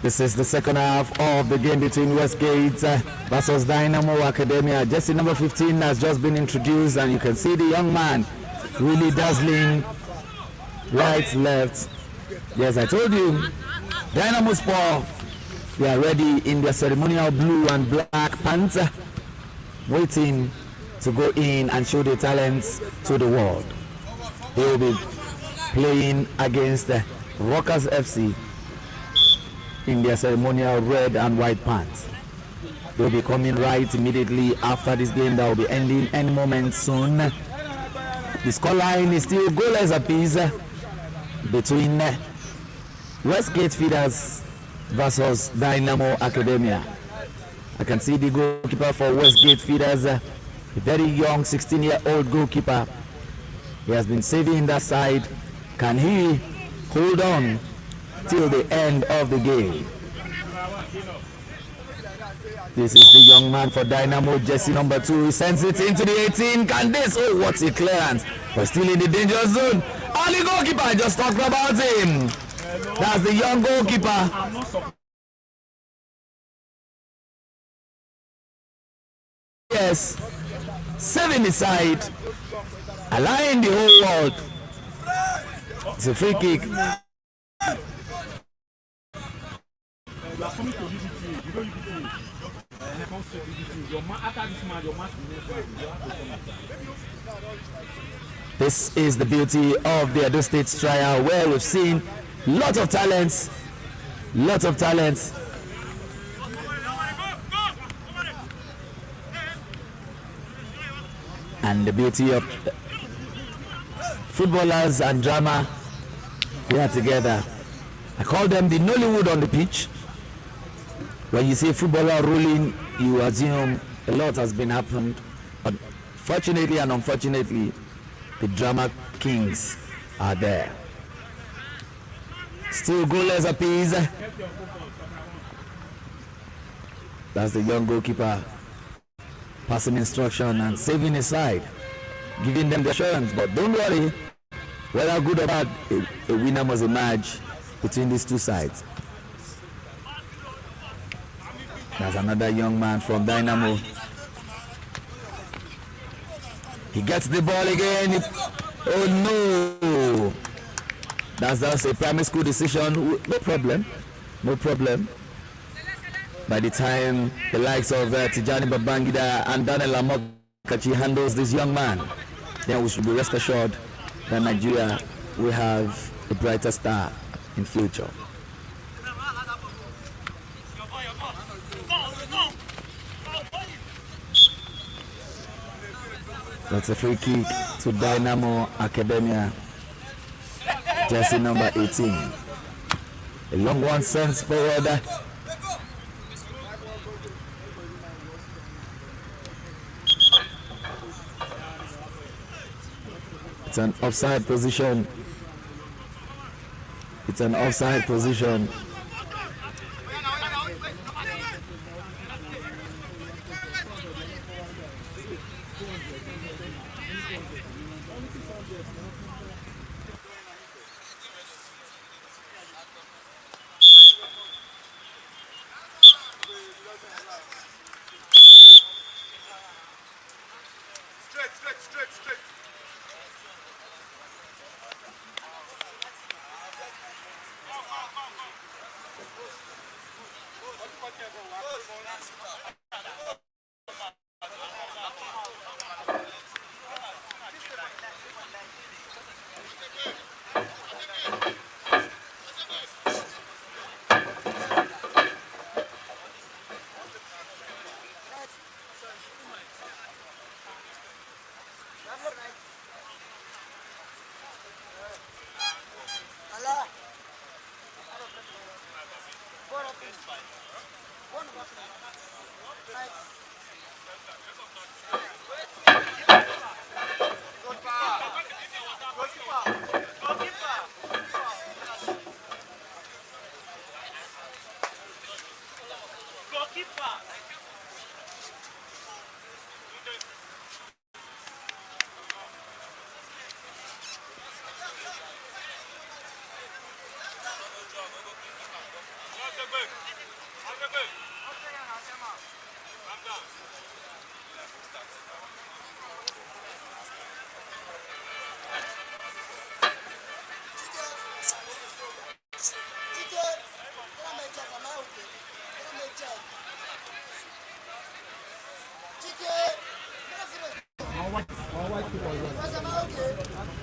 This is the second half of the game between Westgate versus Dynamo Academia. Jersey number 15 has just been introduced, and you can see the young man really dazzling right, left. Yes, I told you, Dynamo Sport, they are ready in their ceremonial blue and black pants, waiting to go in and show their talents to the world. They will be playing against Rockers FC in their ceremonial red and white pants. They'll be coming right immediately after this game that will be ending any moment soon. The scoreline is still goalless apiece between Westgate Feeders versus Dynamo Academia. I can see the goalkeeper for Westgate Feeders, a very young 16-year-old goalkeeper. He has been saving that side. Can he hold on till the end of the game? This is the young man for Dynamo, jersey number 2. He sends it into the 18. Can this? Oh, what's a clearance? But still in the danger zone. And the goalkeeper, I just talked about him. That's the young goalkeeper. Yes, saving the side, allowing the whole world. It's a free kick. This is the beauty of the Edo State trial, where we've seen lots of talents, and the beauty of footballers and drama. We are together. I call them the Nollywood on the pitch. When you see footballer rolling, you assume a lot has been happened. But fortunately and unfortunately, the drama kings are there. Still goalless apiece. That's the young goalkeeper passing instruction and saving his side, giving them the assurance. But don't worry, whether good or bad, a winner must emerge between these two sides. There's another young man from Dynamo. He gets the ball again. Oh no! That's just a primary school decision. No problem. By the time the likes of Tijani Babangida and Daniel Amokachi handles this young man, then we should be rest assured that Nigeria will have a brighter star in future. That's a free kick to Dynamo Academia, jersey number 18. A long one sends forward. It's an offside position. Straight.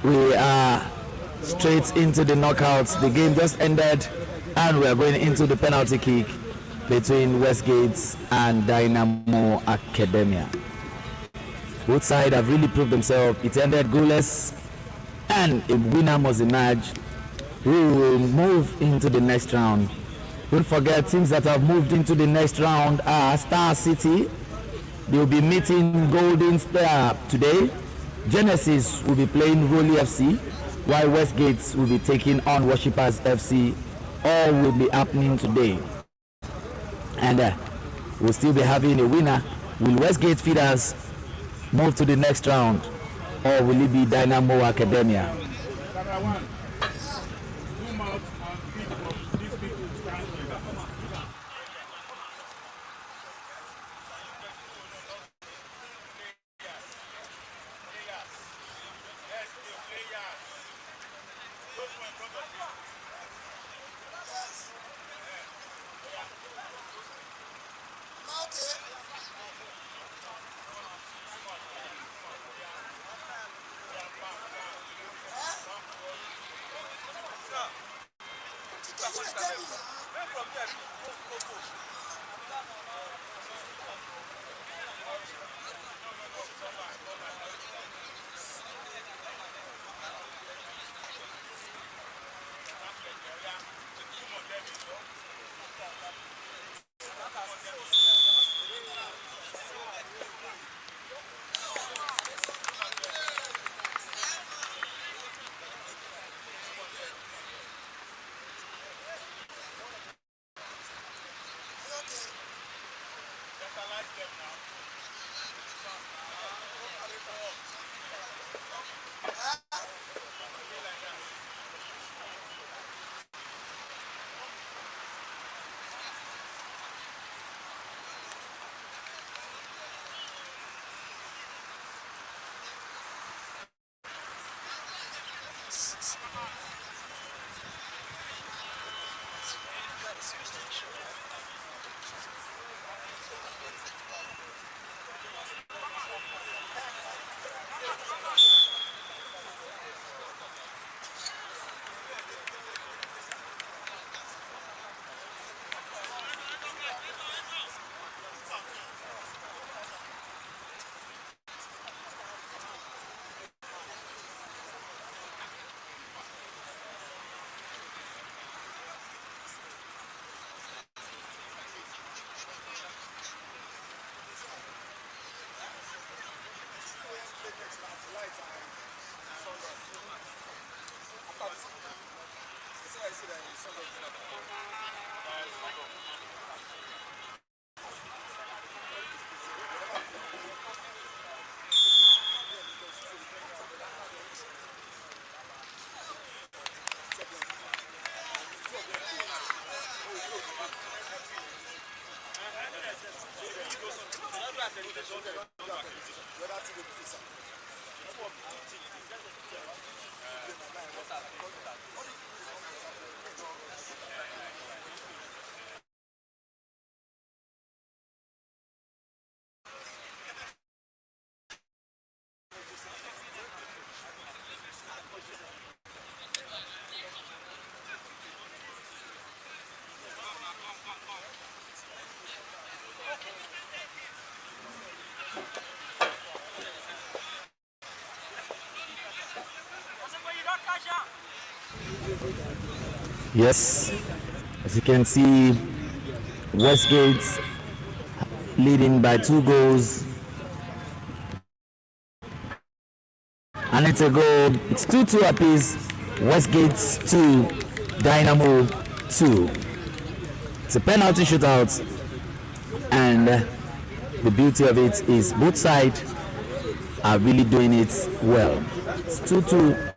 We are straight into the knockouts. The game just ended and we are going into the penalty kick between Westgate and Dynamo Academia. Both sides have really proved themselves. It ended goalless and a winner must emerge. We will move into the next round. Don't forget, teams that have moved into the next round are Star City. They will be meeting Golden Star today. Genesis will be playing Rowley FC, while Westgate will be taking on Worshippers FC. All will be happening today. And we'll still be having a winner. Will Westgate Feeders move to the next round, or will it be Dynamo Academia? Number one, zoom out and feed for these people to stand together. Yes, as you can see, Westgate leading by 2 goals. And it's a goal. It's 2-2 apiece. Westgate 2, Dynamo 2. It's a penalty shootout. And the beauty of it is both sides are really doing it well. It's 2-2.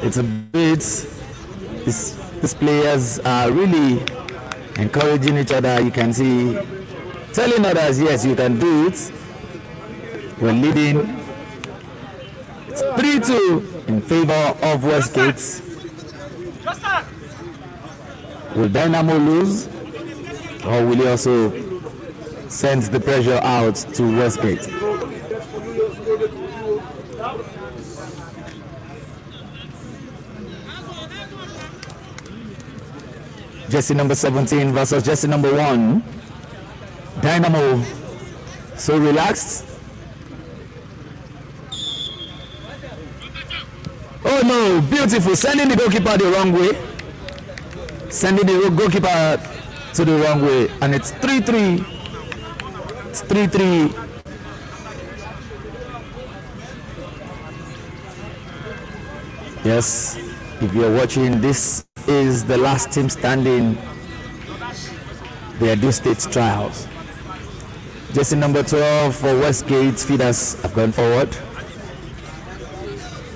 It's a bit. These players are really encouraging each other. You can see, telling others, yes, you can do it. We're leading. It's 3-2 in favor of Westgate. Will Dynamo lose, or will he also send the pressure out to Westgate? Jersey number 17 versus jersey number 1. Dynamo so relaxed. Oh no, beautiful. Sending the goalkeeper the wrong way. Sending the goalkeeper to the wrong way. And it's 3-3. It's 3-3. Yes, if you're watching, this is the last team standing, the Edo State trials. Jersey number 12 for Westgate Feeders have gone forward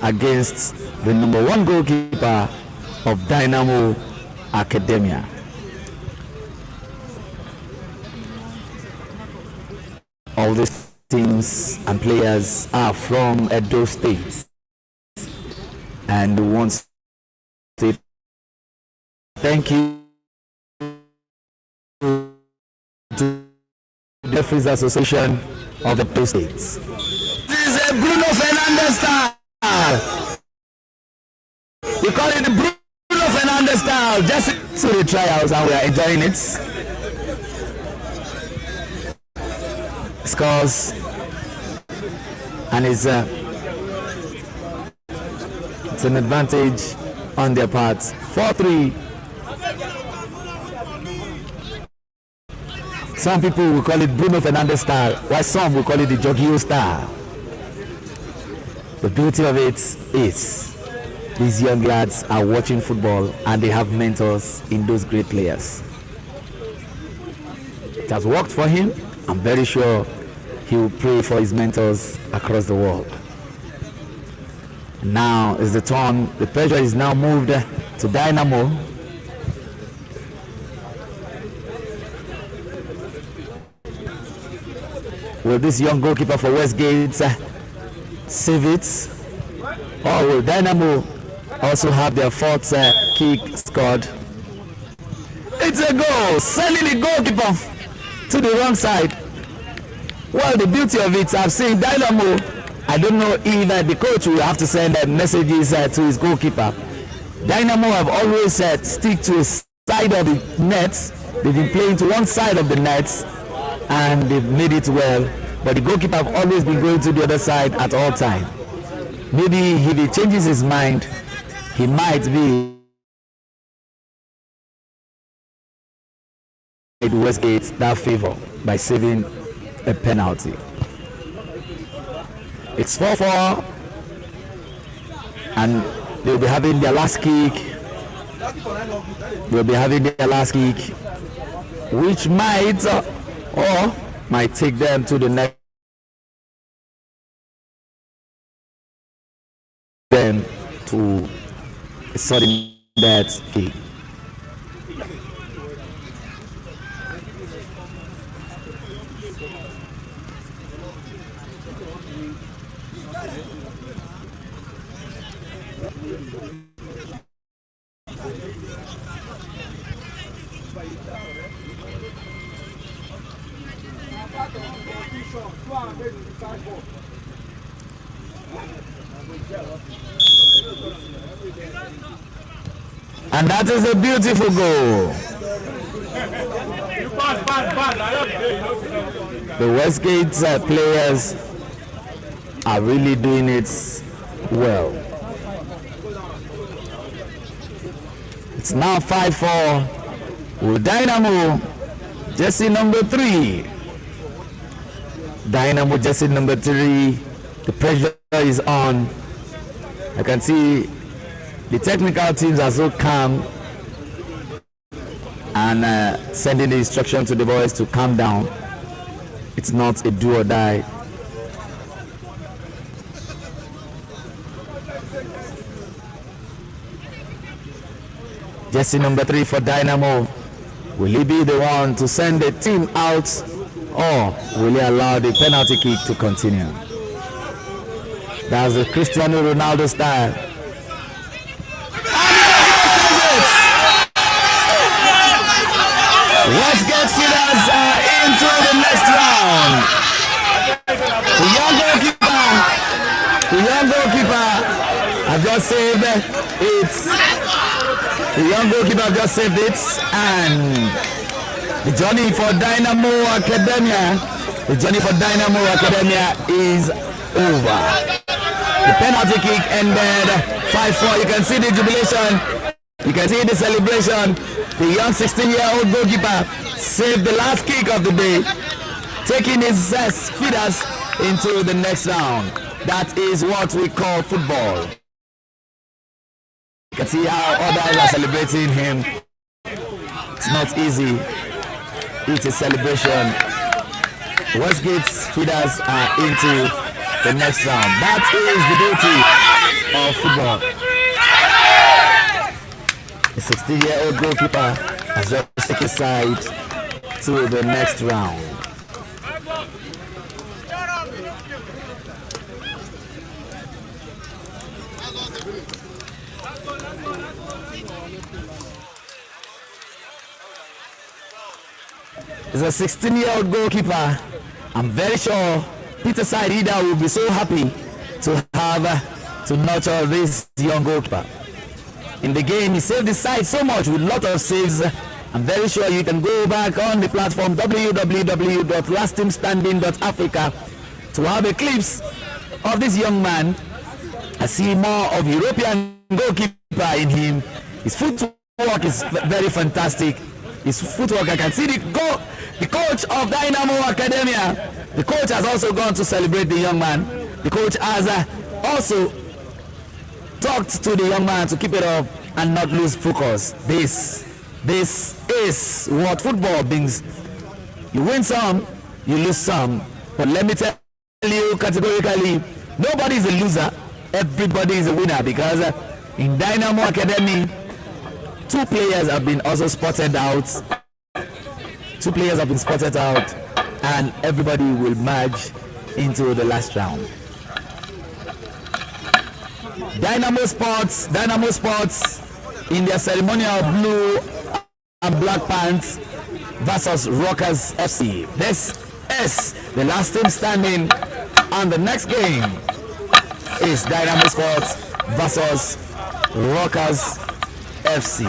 against the number 1 goalkeeper of Dynamo Academia. All these teams and players are from Edo State, and we want to say thank you to the Referees Association of Edo State. This is a Bruno Fernandes style. We call it the Bruno Fernandes style. Just to the trials, and we are enjoying it. Scores, and it's an advantage on their part. 4-3. Some people will call it Bruno Fernandes style, while some will call it the Jorginho style. The beauty of it is these young lads are watching football and they have mentors in those great players. It has worked for him. I'm very sure he will pray for his mentors across the world. Now is the turn. The pressure is now moved to Dynamo. Will this young goalkeeper for Westgate save it? Or will Dynamo also have their 4th kick scored? It's a goal! Sending the goalkeeper to the wrong side. Well, the beauty of it, I've seen Dynamo. I don't know if the coach will have to send messages to his goalkeeper. Dynamo have always stick to a side of the net. They've been playing to one side of the net and they've made it well. But the goalkeeper have always been going to the other side at all time. Maybe if he changes his mind, he might be Westgate that favor by saving a penalty. It's 4-4, and they'll be having their last kick. Which might or might take them to the next. Them to a sudden that kick. And that is a beautiful goal. The Westgate players are really doing it well. It's now 5-4 with Dynamo jersey number 3. Dynamo jersey number 3. The pressure is on. I can see the technical teams are so calm and sending the instruction to the boys to calm down. It's not a do or die. Jersey number 3 for Dynamo. Will he be the one to send the team out, or will he allow the penalty kick to continue? That's the Cristiano Ronaldo style. Westgate Steelers are into the next round. The young goalkeeper has just saved it. The young goalkeeper just saved it, and the journey for Dynamo Academia is over. The penalty kick ended 5-4. You can see the jubilation. You can see the celebration. The young 16-year-old goalkeeper saved the last kick of the day, taking his feeders into the next round. That is what we call football. You can see how others are celebrating him. It's not easy. It's a celebration. Westgate's feeders are into the next round. That is the beauty of football. The 16-year-old goalkeeper has just taken his side to the next round. It's a 16-year-old goalkeeper. I'm very sure Peter Saidida will be so happy to have to nurture this young goalkeeper. In the game, he saved his side so much with a lot of saves. I'm very sure you can go back on the platform www.lastteamstanding.africa to have a glimpse of this young man. I see more of European goalkeeper in him. His footwork is very fantastic. His footwork, I can see the coach of Dynamo Academia. The coach has also gone to celebrate the young man. The coach has also talked to the young man to keep it up and not lose focus. This is what football brings. You win some, you lose some. But let me tell you categorically, nobody is a loser. Everybody is a winner, because in Dynamo Academy, 2 players have been also spotted out. 2 players have been spotted out, and everybody will merge into the last round. Dynamo Sports in their ceremonial blue and black pants versus Rockers FC. This is the last team standing, and the next game is Dynamo Sports versus Rockers FC.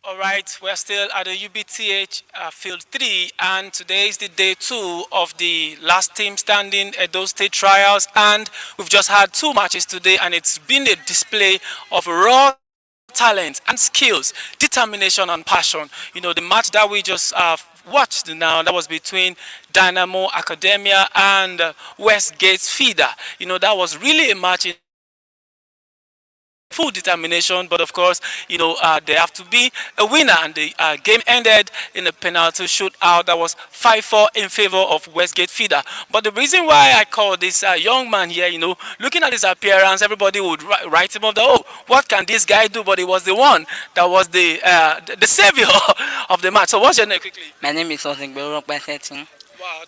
All right, we're still at the UBTH Field 3, and today is the day 2 of the last team standing at those state trials, and we've just had 2 matches today, and it's been a display of raw talent and skills, determination and passion. You know, the match that we just watched now, that was between Dynamo Academia and Westgate Feeder. You know, that was really a match in full determination, but of course, you know, there have to be a winner, and the game ended in a penalty shootout that was 5-4 in favor of Westgate Feeder. But the reason why I call this young man here, you know, looking at his appearance, everybody would write him off the, oh, what can this guy do? But he was the one that was the savior of the match. So what's your name quickly? My name is Osingbero Okpesetin. Wow,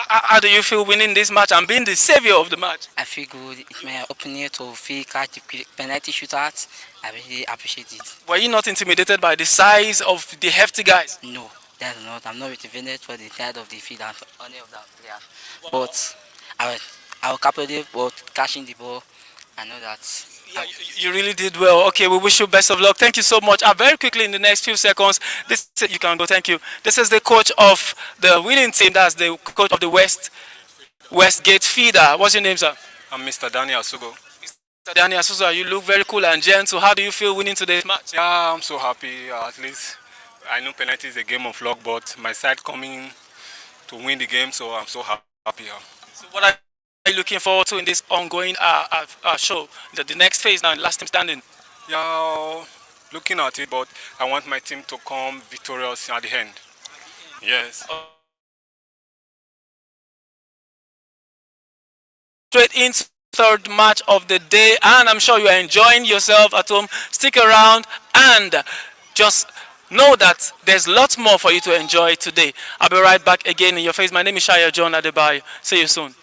how do you feel winning this match and being the savior of the match? I feel good. It's my opinion to feel catch the penalty shootout. I really appreciate it. Were you not intimidated by the size of the hefty guys? No, that's not. I'm not motivated for the side of the field and for any of that players. But I was capable of catching the ball. I know that. Yeah, you really did well. Okay, we wish you best of luck. Thank you so much. Very quickly in the next few seconds, this you can go. Thank you. This is the coach of the winning team. That's the coach of the Westgate Feeder. What's your name, sir? I'm Mr. Daniel Sugo. Mr. Daniel Souza, you look very cool and gentle. How do you feel winning today's match? Yeah, I'm so happy. At least I know penalty is a game of luck, but my side coming to win the game, so I'm so happy. So what are you looking forward to in this ongoing show? The next phase now, last team standing. Yeah, looking at it, but I want my team to come victorious at the end. Yes. Straight into third match of the day, and I'm sure you are enjoying yourself at home. Stick around and just know that there's lots more for you to enjoy today. I'll be right back again in your face. My name is Shaya John Adebayo. See you soon.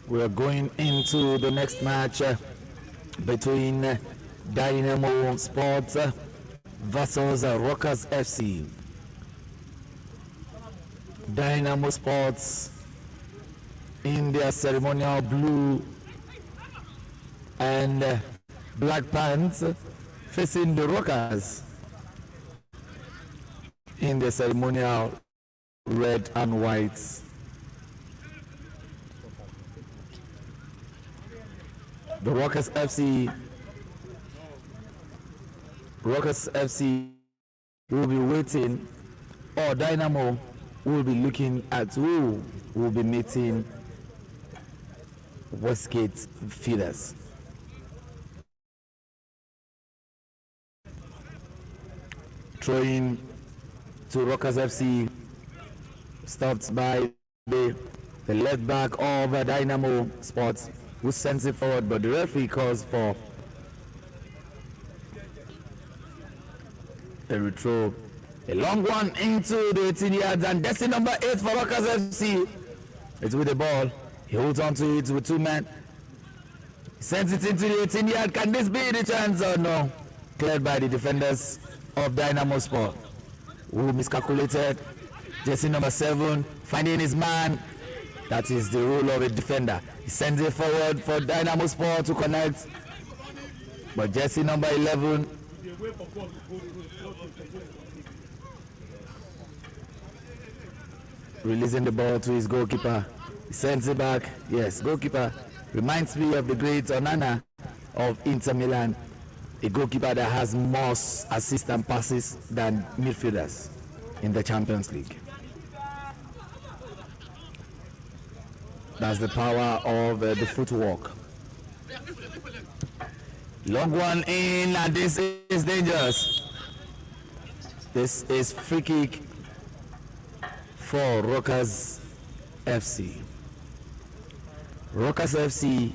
We're going into the next match between Dynamo Sports versus Rockers FC. Dynamo Sports in their ceremonial blue and black pants facing the Rockers in the ceremonial red and white. The Rockers FC will be waiting, or Dynamo will be looking at who will be meeting Westgate Feeders. Throwing to Rockers FC, stopped by the left back of Dynamo Sports, who sends it forward, but the referee calls for a retro. A long one into the 18 yards, and that's the number 8 for Rockers FC. It's with the ball. He holds on to it with 2 men. He sends it into the 18 yard. Can this be the chance or no? Cleared by the defenders of Dynamo Sport, who miscalculated. Jersey number 7 finding his man. That is the role of a defender. He sends it forward for Dynamo Sport to connect. But jersey number 11 releasing the ball to his goalkeeper. He sends it back. Yes, goalkeeper reminds me of the great Onana of Inter Milan, a goalkeeper that has more assists and passes than midfielders in the Champions League. That's the power of the footwork. Long one in, and this is dangerous. This is free kick for Rockers FC. Rockers FC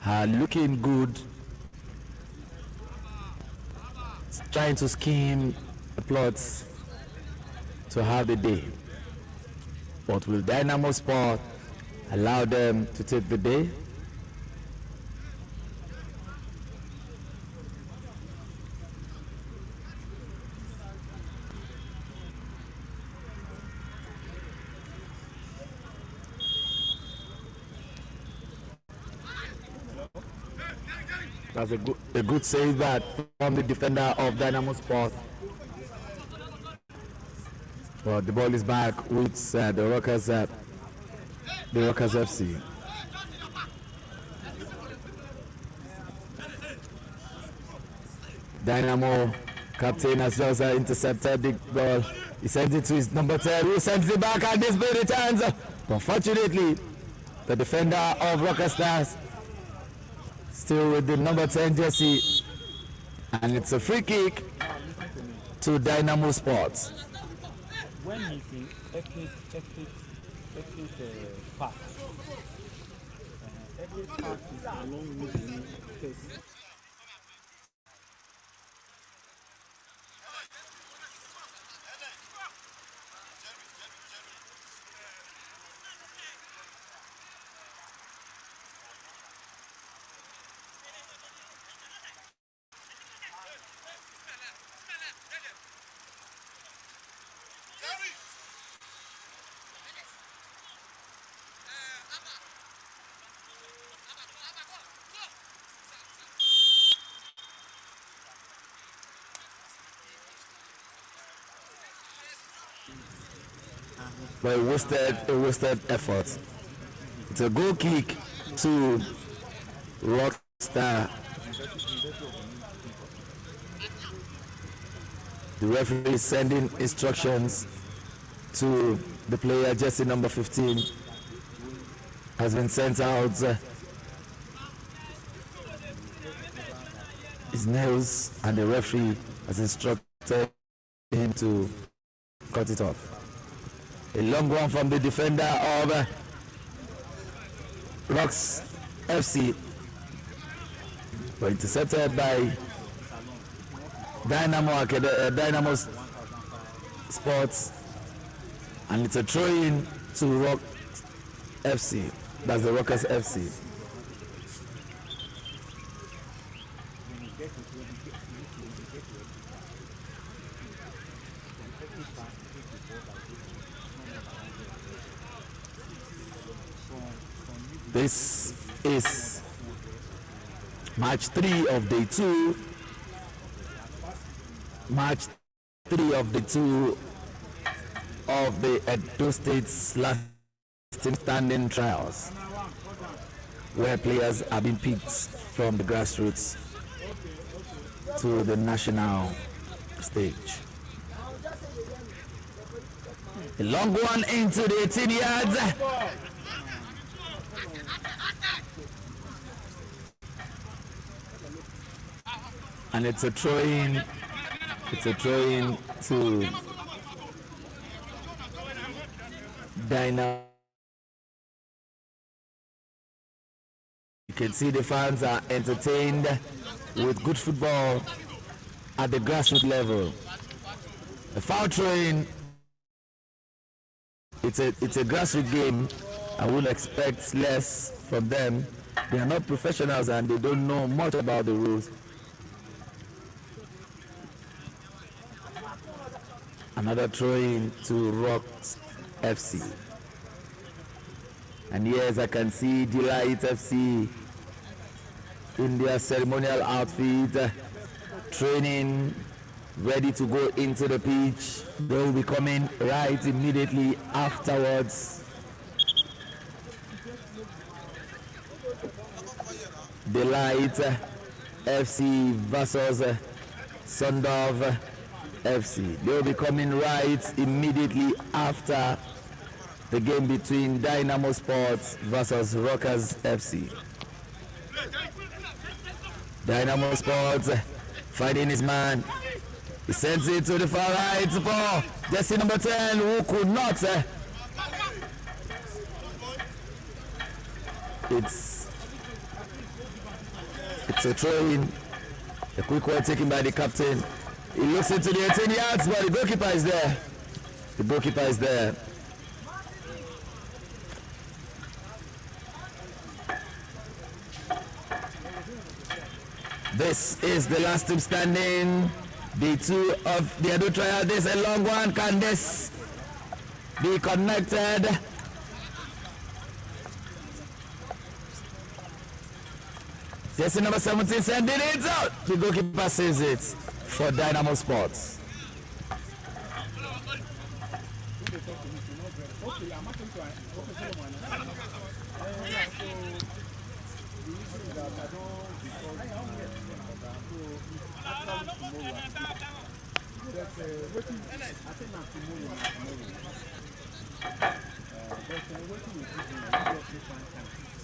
are looking good, trying to scheme the plots to have the day. But will Dynamo Sport allow them to take the day? That's a good save that from the defender of Dynamo Sport. But the ball is back with the Rockers FC. Dynamo captain has just intercepted the ball. He sends it to his number 10, who sends it back, and this ball returns. Unfortunately, the defender of Rockers Stars still with the number 10 jersey, and it's a free kick to Dynamo Sports. When missing, ethnic part. Every part is along with the case. But a wasted effort. It's a goal kick to Rockstar. The referee is sending instructions to the player, jersey number 15, has been sent out. His nails, and the referee has instructed him to cut it off. A long one from the defender of Rocks FC, but intercepted by Dynamo Sports, and it's a throw-in to FC. That's the Rockers FC. This is match 3 of day 2. Match 3 of the 2 of the Edo State's last standing trials, where players have been picked from the grassroots to the national stage. A long one into the 18 yards. And it's a throw-in. It's a throw-in to Dynamo. You can see the fans are entertained with good football at the grassroots level. A foul throw-in. It's a grassroots game. I would expect less from them. They are not professionals and they don't know much about the rules. Another throw-in to Rocks FC. And yes, I can see Delight FC in their ceremonial outfit, training, ready to go into the pitch. They will be coming right immediately afterwards. Delight FC versus Sundov FC. They will be coming right immediately after the game between Dynamo Sports versus Rockers FC. Dynamo Sports finding his man. He sends it to the far right for jersey number 10, who could not. It's a throw-in. A quick one taken by the captain. He looks into the 18 yards, but the goalkeeper is there. The goalkeeper is there. This is the last team standing. The 2 of the Edo trial. This is a long one. Can this be connected? Jersey number 17 sending it out. The goalkeeper saves it for Dynamo Sports.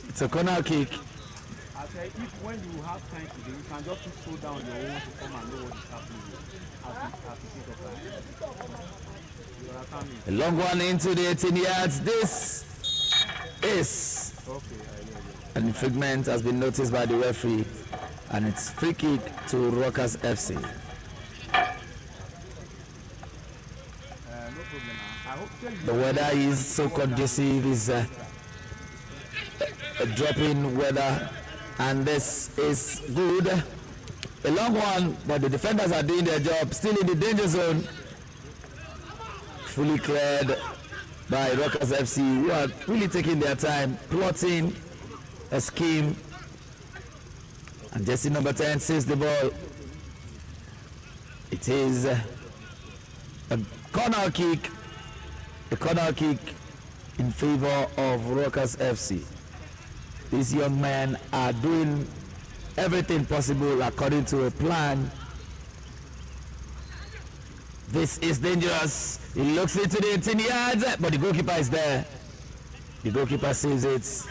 It's a corner kick. I say if when you have time today, you can just slow down your own to come and know what is happening. A long one into the 18 yards. This is an infringement has been noticed by the referee, and it's free kick to Rockers FC. The weather is so conducive, is a drop-in weather, and this is good. A long one, but the defenders are doing their job, still in the danger zone. Fully cleared by Rockers FC, who are really taking their time, plotting a scheme. And jersey number 10 saves the ball. It is a corner kick. A corner kick in favor of Rockers FC. These young men are doing everything possible according to a plan. This is dangerous. He looks into the 18 yards, but the goalkeeper is there. The goalkeeper saves it.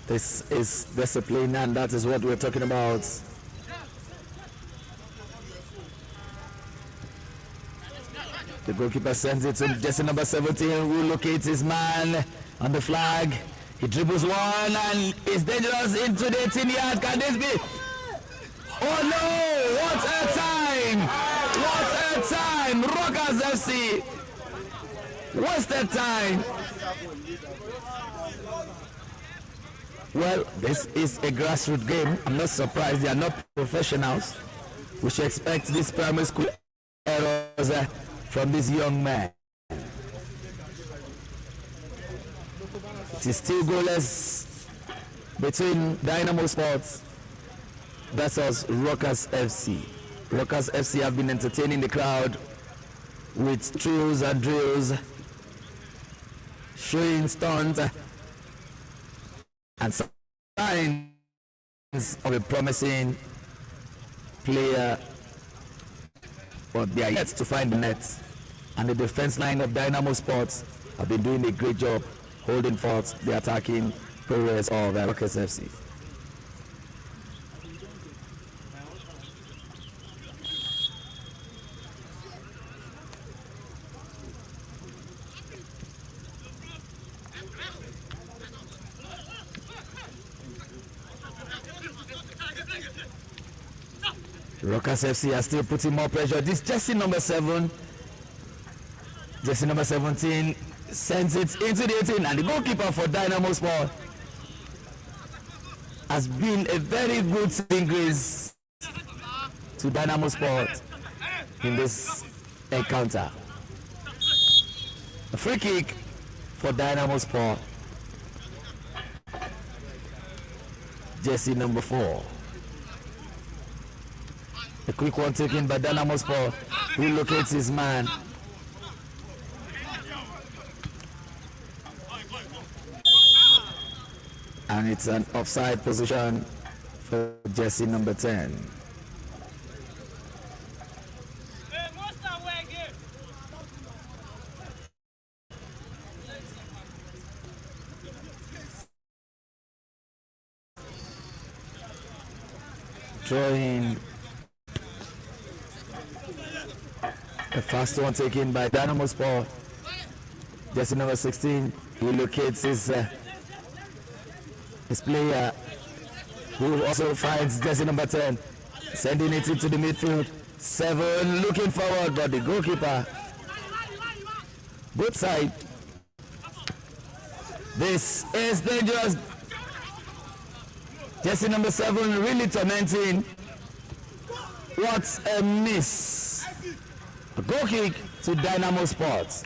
This is discipline, and that is what we're talking about. The goalkeeper sends it to jersey number 17, who locates his man on the flag. He dribbles one and is dangerous into the 18-yard. Can this be? Oh no! What a time! What a time! Rockers FC! Wasted time! Well, this is a grassroots game. I'm not surprised they are not professionals. We should expect these primary school errors from this young man. It is still goalless between Dynamo Sports versus Rockers FC. Rockers FC have been entertaining the crowd with thrills and drills, showing stunts and signs of a promising player, but they are yet to find the net. And the defense line of Dynamo Sports have been doing a great job holding forth the attacking progress of Rockers FC. Rockers FC are still putting more pressure. This jersey number 7, jersey number 17 sends it into the 18, and the goalkeeper for Dynamo Sport has been a very good saving grace to Dynamo Sport in this encounter. A free kick for Dynamo Sport. Jersey number 4. A quick one taken by Dynamo Sport, who locates his man. And it's an offside position for jersey number 10. Throwing a fast one taken by Dynamo Sport. Jersey number 16, he locates his player, who also finds jersey number 10, sending it into the midfield. 7 looking forward, but the goalkeeper, good side. This is dangerous. Jersey number 7 really tormenting. What a miss. A goal kick to Dynamo Sports.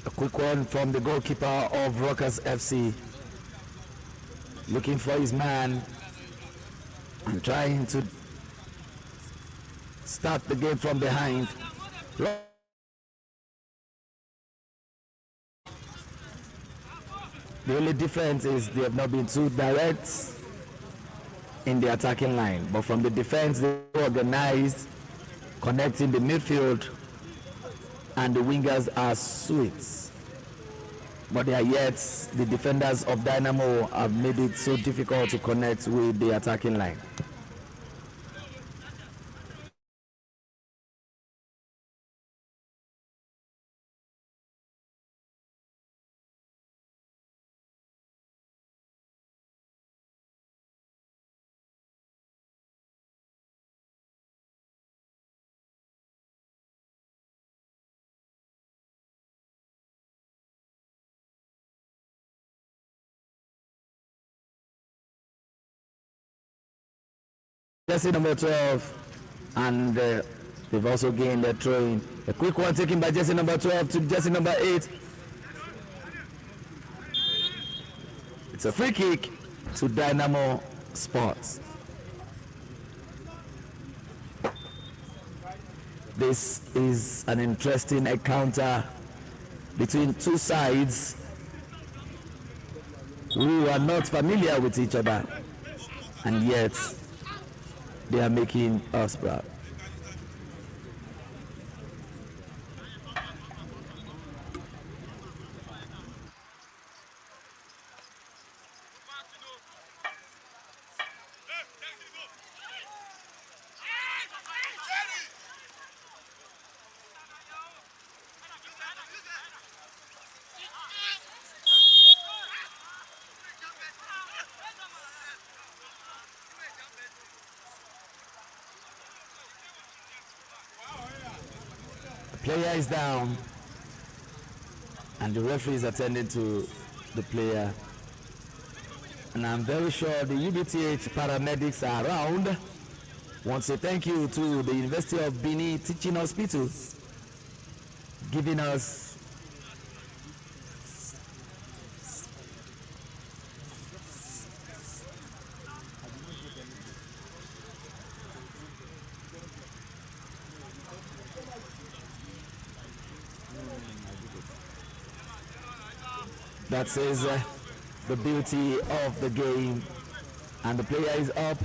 A quick one from the goalkeeper of Rockers FC, looking for his man and trying to start the game from behind. The only difference is they have not been too direct in the attacking line, but from the defense they organized, connecting the midfield, and the wingers are sweet. But they are yet, the defenders of Dynamo have made it so difficult to connect with the attacking line. Jersey number 12, and they've also gained their throwing. A quick one taken by jersey number 12 to jersey number 8. It's a free kick to Dynamo Sports. This is an interesting encounter between two sides who are not familiar with each other, and yet they are making us proud. Player is down and the referee is attending to the player, and I'm very sure the UBTH paramedics are around. Want to say thank you to the University of Benin Teaching Hospital giving us that says the beauty of the game, and the player is up.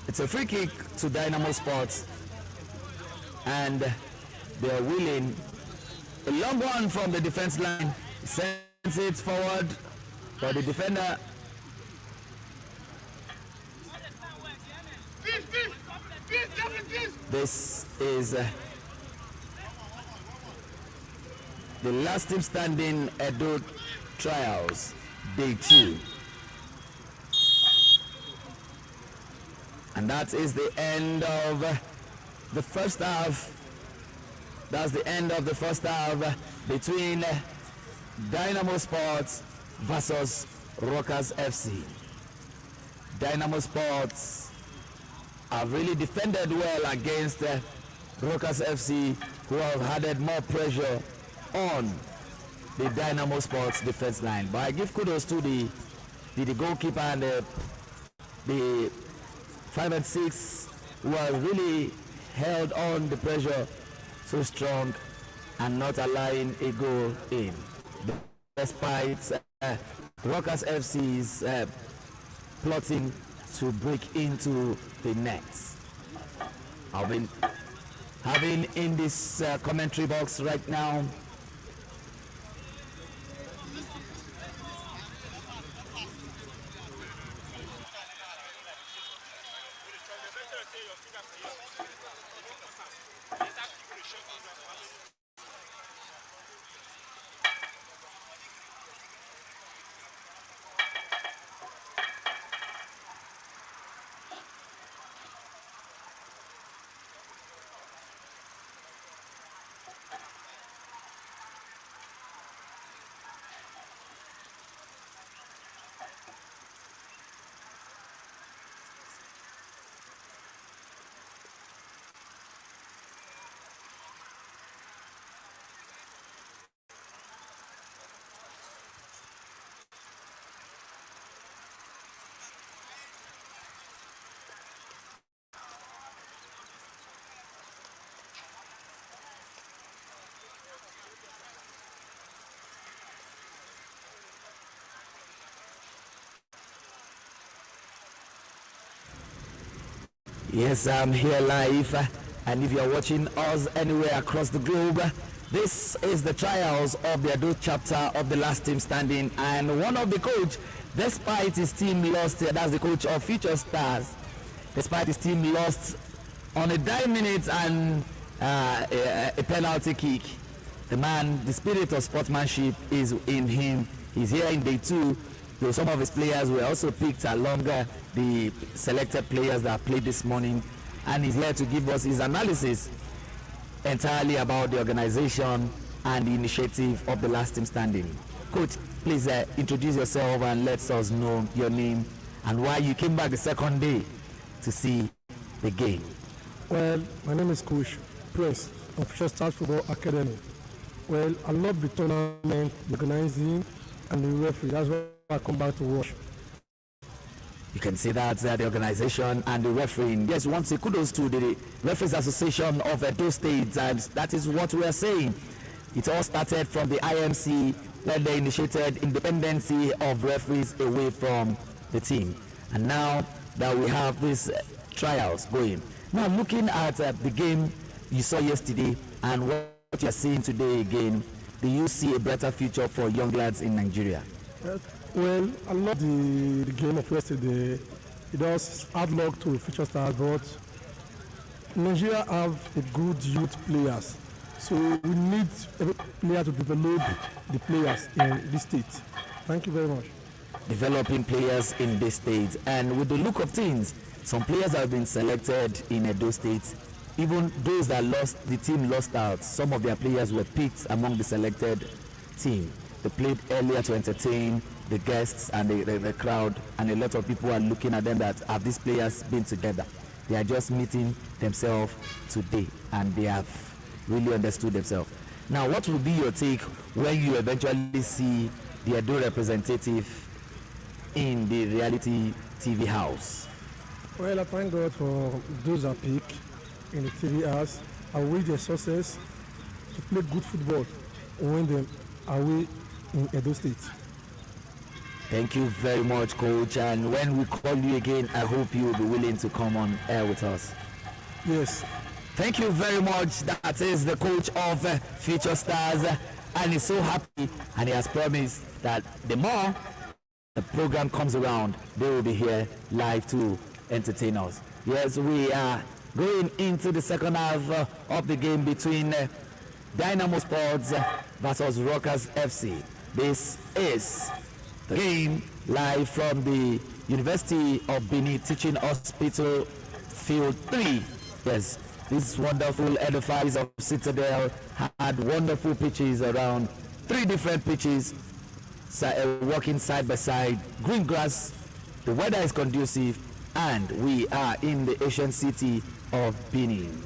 It's a free kick to Dynamo Sports, and they're willing. A long one from the defense line, sends it forward, but the defender this is the last team standing Edo Trials, Day 2. And that is the end of the first half. That's the end of the first half between Dynamo Sports versus Rockers FC. Dynamo Sports have really defended well against Rockers FC, who have added more pressure on the Dynamo Sports defense line. But I give kudos to the goalkeeper and the 5 and 6 who have really held on the pressure so strong and not allowing a goal in. Despite Rockers FC's plotting to break into the nets. I've been having in this commentary box right now Yes, I'm here live, and if you're watching us anywhere across the globe, this is the trials of the Edo chapter of the last team standing, and one of the coach, despite his team lost, that's the coach of Future Stars, despite his team lost on a 9 minutes and a penalty kick, the man, the spirit of sportsmanship is in him. He's here in day 2. Though some of his players were also picked along the selected players that played this morning, and he's here to give us his analysis entirely about the organization and the initiative of the last team standing. Coach, please introduce yourself and let us know your name and why you came back the second day to see the game. Well, my name is Coach Press of Future Stars Football Academy. Well, I love the tournament, the organizing, and the referee. That's why I come back to watch. You can see that the organization and the refereeing. Yes, we want to say kudos to the Referees Association of Edo State, and that is what we are saying. It all started from the IMC when they initiated independency of referees away from the team. And now that we have these trials going. Now looking at the game you saw yesterday and what you are seeing today again, do you see a better future for young lads in Nigeria? Well, I love the game of yesterday. It does hard luck to Future Stars, but Nigeria have a good youth players. So we need every player to develop the players in this state. Thank you very much. Developing players in this state, and with the look of things, some players have been selected in Edo State. Even those that lost, the team lost out. Some of their players were picked among the selected team. They played earlier to entertain the guests and the crowd, and a lot of people are looking at them that have these players been together. They are just meeting themselves today, and they have really understood themselves. Now, what will be your take when you eventually see the Edo representative in the reality TV house? Well, I thank God for those that pick in the TV house. I wish their success to play good football when they are away in Edo State. Thank you very much, Coach. And when we call you again, I hope you will be willing to come on air with us. Yes. Thank you very much. That is the coach of Future Stars, and he's so happy, and he has promised that the more the program comes around, they will be here live to entertain us. Yes, we are going into the second half of the game between Dynamo Sports versus Rockers FC. This is the game live from the University of Benin Teaching Hospital Field 3. Yes, this wonderful edifice of Citadel had wonderful pitches around, 3 different pitches, walking side by side, green grass, the weather is conducive, and we are in the ancient city of Benin.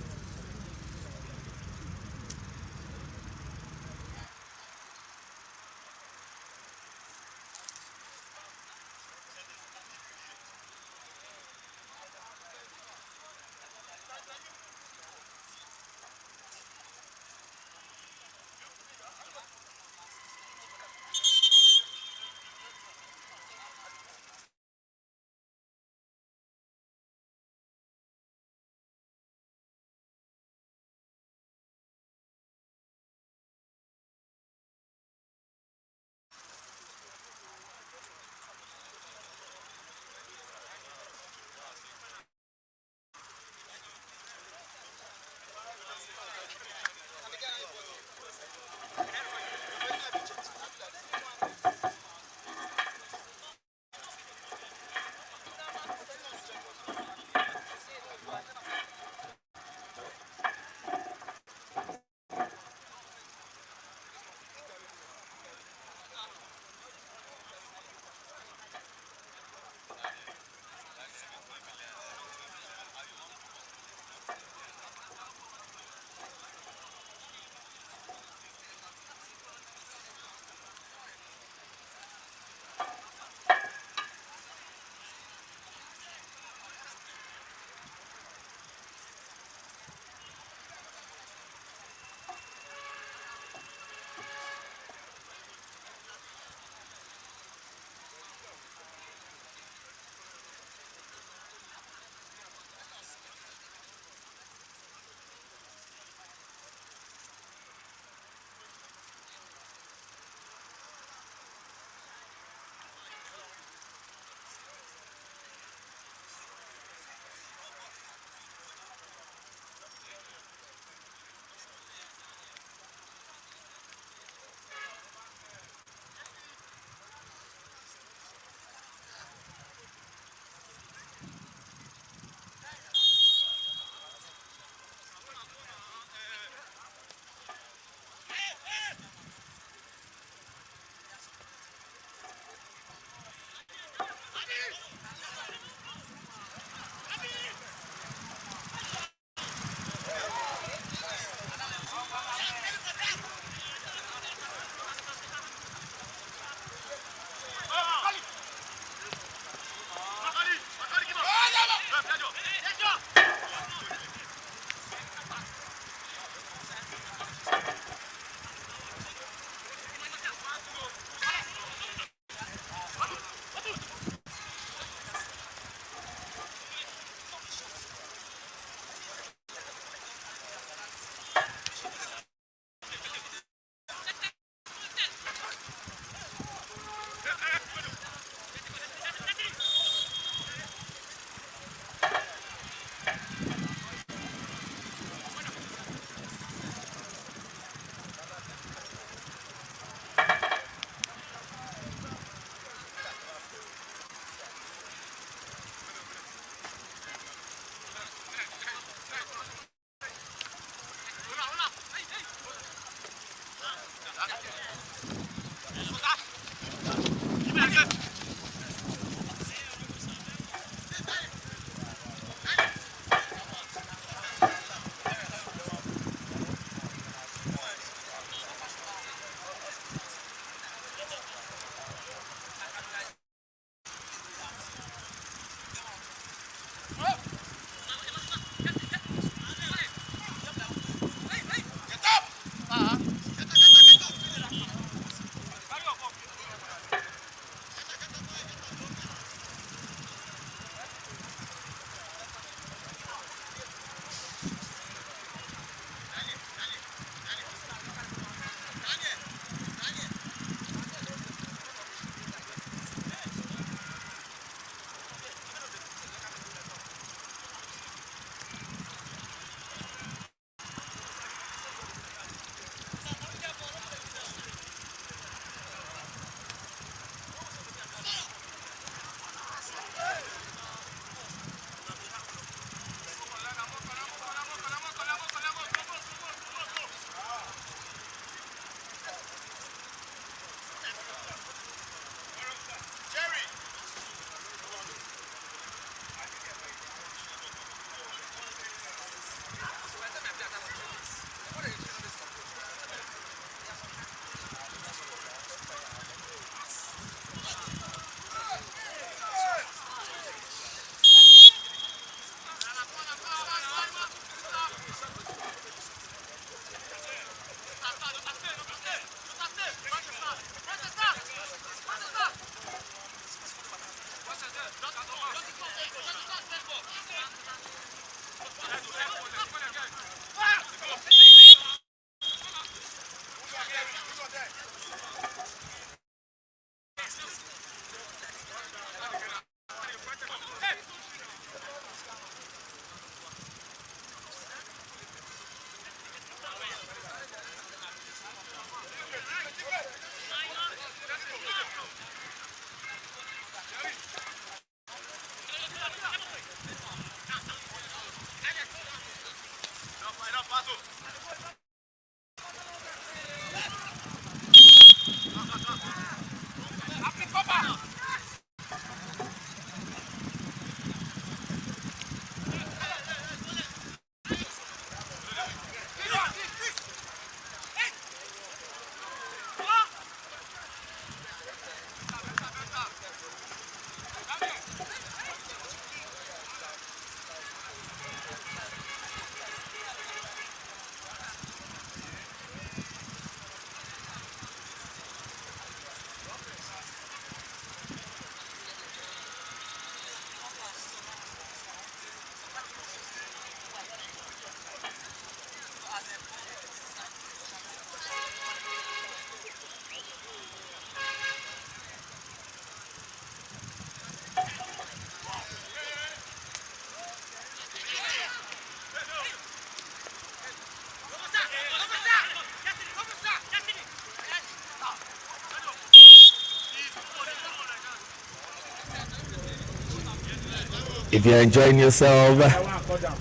If you're enjoying yourself,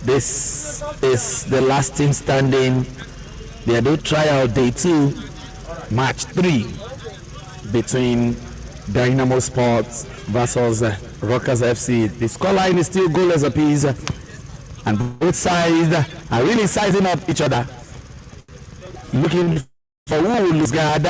this is the last team standing. The Edo Trial Day 2, Match 3 between Dynamo Sports versus Rockers FC. The scoreline is still goalless apiece, and both sides are really sizing up each other, looking for who will lose guard.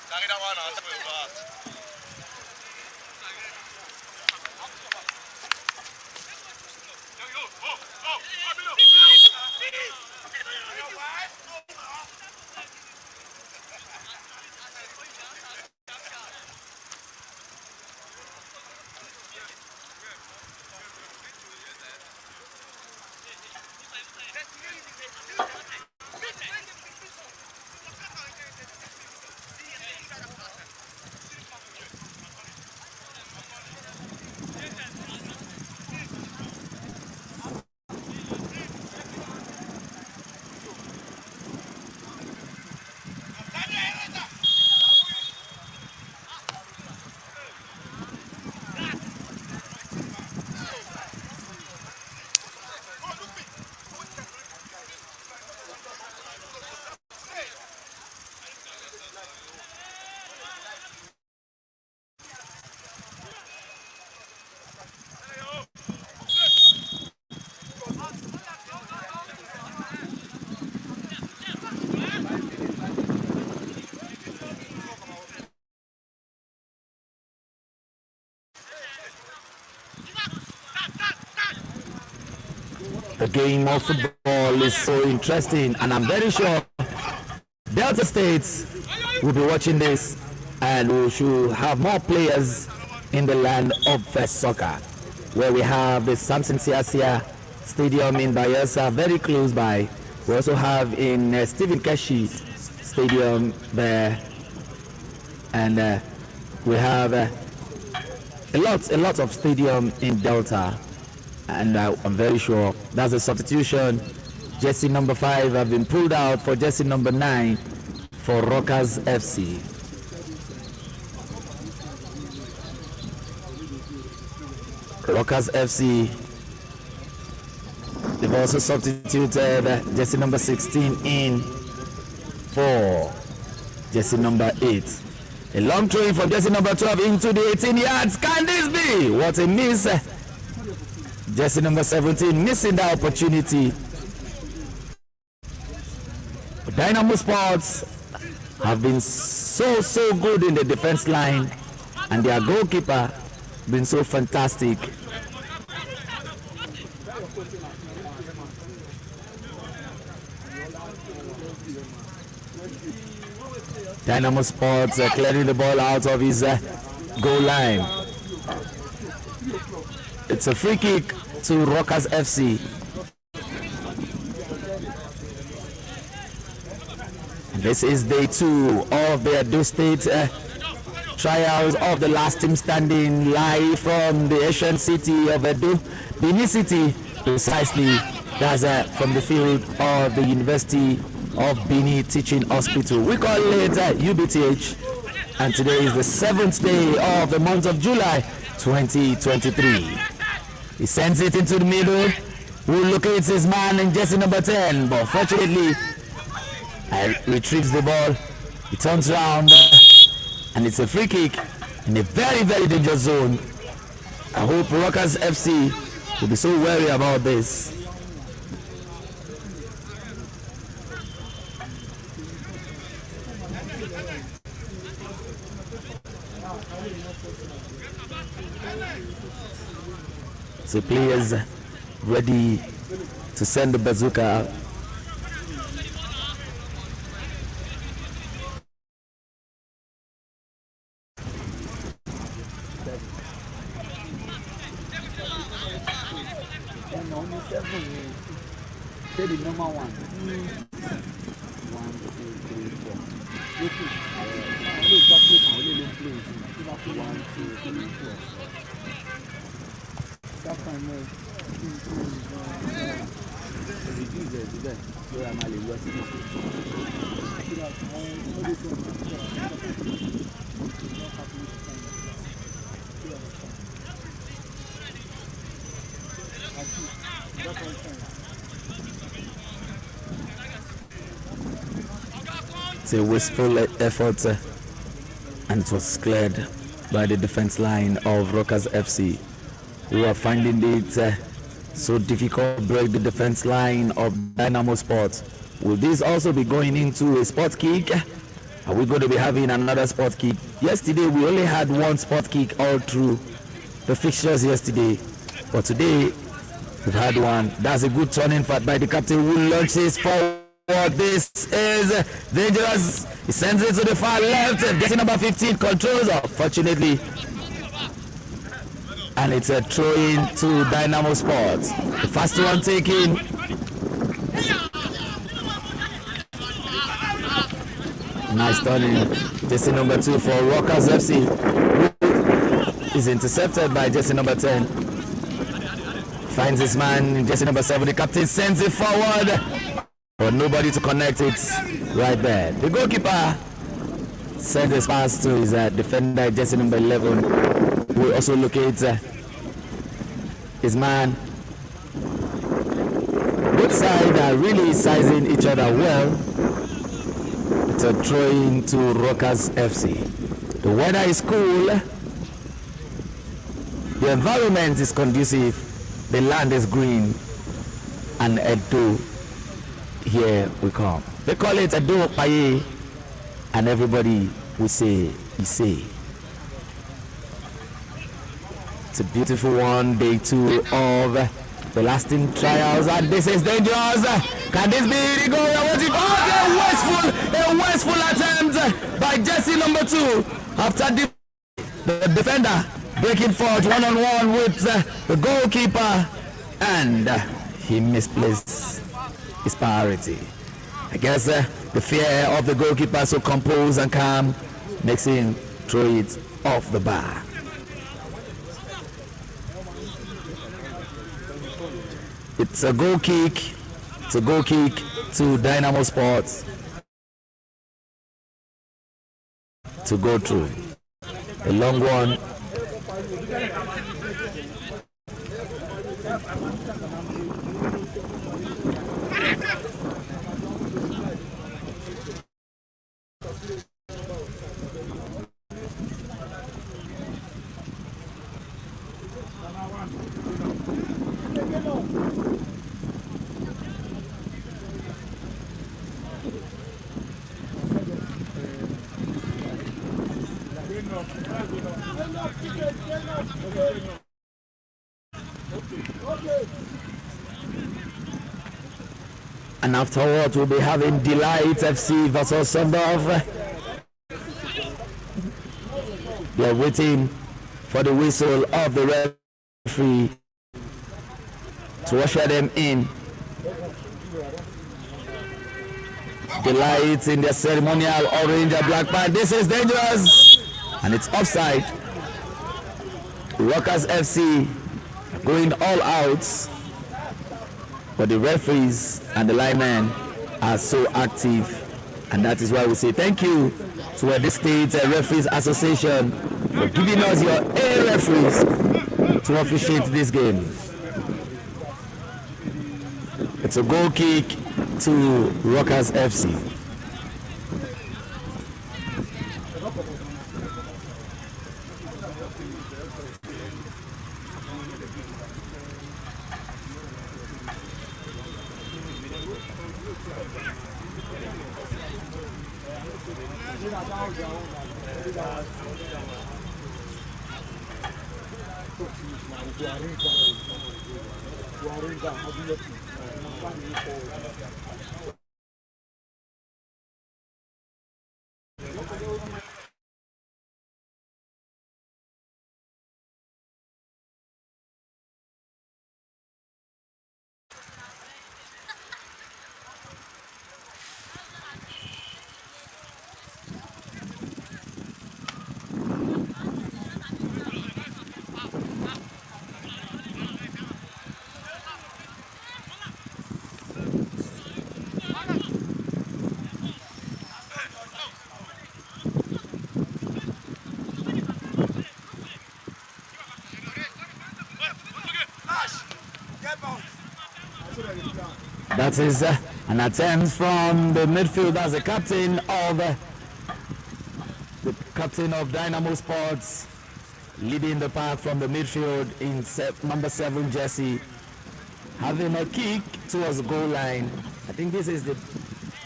Carry that one on top of your back. The game of football is so interesting, and I'm very sure Delta States will be watching this, and we should have more players in the land of soccer, where we have the Samson Siasia Stadium in Bayelsa, very close by. We also have in Stephen Keshi Stadium there, and we have a lot of stadium in Delta. And I'm very sure that's a substitution. Jersey number 5 have been pulled out for jersey number 9 for Rockers FC. Rockers FC, they've also substituted jersey number 16 in for jersey number 8. A long throw in for jersey number 12 into the 18 yards. Can this be? What a miss. Jersey number 17 missing the opportunity. Dynamo Sports have been so good in the defense line, and their goalkeeper been so fantastic. Dynamo Sports clearing the ball out of his goal line. It's a free kick to Rockers FC. This is day 2 of the Edo State trials of the last team standing, live from the ancient city of Edo, Benin City, precisely. That's from the field of the University of Benin Teaching Hospital. We call it UBTH, and today is the 7th day of the month of July 2023. He sends it into the middle. Who locates his man in jersey number 10, but fortunately, retrieves the ball. He turns around, and it's a free kick in a very dangerous zone. I hope Rockers FC will be so wary about this. So players ready to send the bazooka out. The number 1. 1, It's a wasteful effort, and it was cleared by the defense line of Rockers FC, who are finding it So difficult to break the defense line of Dynamo Sports. Will this also be going into a spot kick? Are we going to be having another spot kick? Yesterday we only had one spot kick all through the fixtures yesterday, but today we've had one. That's a good turning part by the captain who launches forward. This is dangerous. He sends it to the far left. Getting number 15 controls up, fortunately. And it's a throw-in to Dynamo Sports. The first one taken. Nice turning. Jesse number 2 for Rockers FC. Is intercepted by Jesse number 10. Finds his man, Jesse number 7. The captain sends it forward, but nobody to connect it right there. The goalkeeper sends his pass to his defender, Jesse number 11. We also locate his man. Both sides are really sizing each other well. It's a throw-in to Rockers FC. The weather is cool. The environment is conducive. The land is green. And Edo, here we come. They call it Edo Paye, and everybody will say, Ise. It's a beautiful one, day 2 of the lasting trials, and this is dangerous. Can this be the goal? A wasteful attempt by Jesse number 2 after the defender breaking forward one-on-one with the goalkeeper, and he misplaced his priority. I guess the fear of the goalkeeper, so composed and calm, makes him throw it off the bar. It's a goal kick. It's a goal kick to Dynamo Sports to go through. A long one. And afterwards, we'll be having Delight FC versus Sundorf. We are waiting for the whistle of the referee to usher them in. Delight in the ceremonial orange and black pad. This is dangerous, and it's offside. Rockers FC going all out, but the referees and the linemen are so active, and that is why we say thank you to the State Referees Association for giving us your A referees to officiate this game. It's a goal kick to Rockers FC. That is an attempt from the midfield as the captain of Dynamo Sports, leading the pack from the midfield in number 7 jersey. having a kick towards the goal line. I think this is the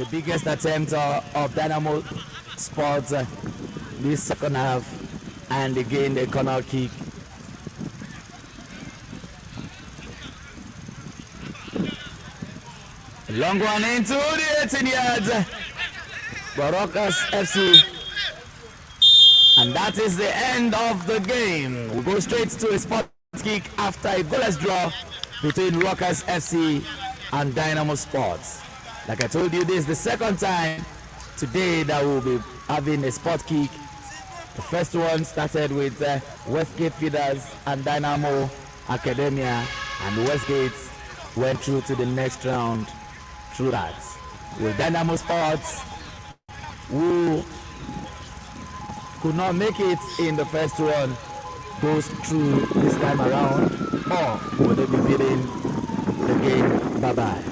biggest attempt of Dynamo Sports this second half, and again the corner kick. Long one into the 18 yards. Rockers FC. And that is the end of the game. We go straight to a spot kick after a goalless draw between Rockers FC and Dynamo Sports. Like I told you, this is the second time today that we'll be having a spot kick. The first one started with Westgate Feeders and Dynamo Academia, and Westgate went through to the next round through that. With Dynamo Sports, who could not make it in the first one, goes through this time around, or will they be beating the game bye-bye?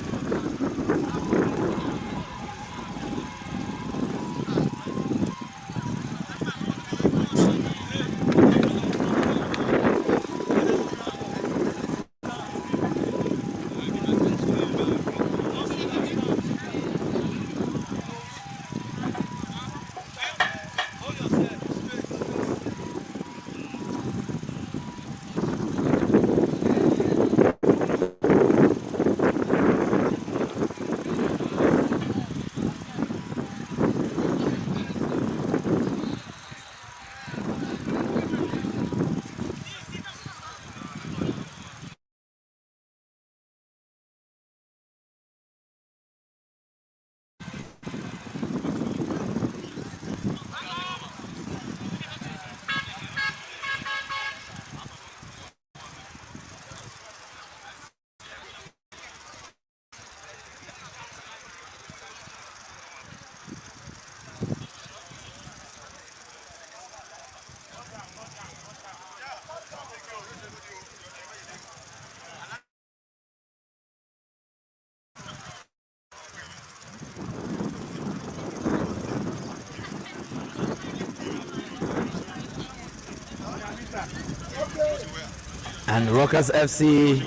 And Rockers FC,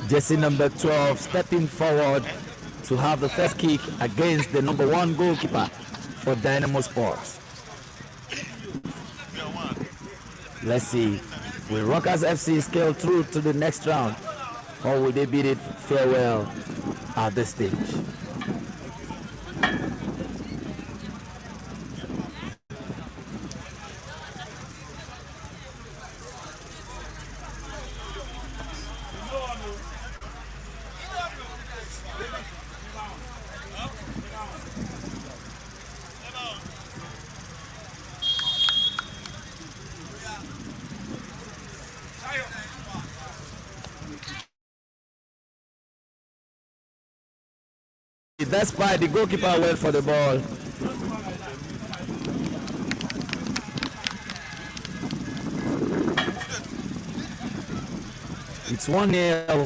jersey number 12, stepping forward to have the first kick against the number 1 goalkeeper for Dynamo Sports. Let's see, will Rockers FC scale through to the next round, or will they beat it farewell at this stage? Despite the goalkeeper went for the ball. It's 1-0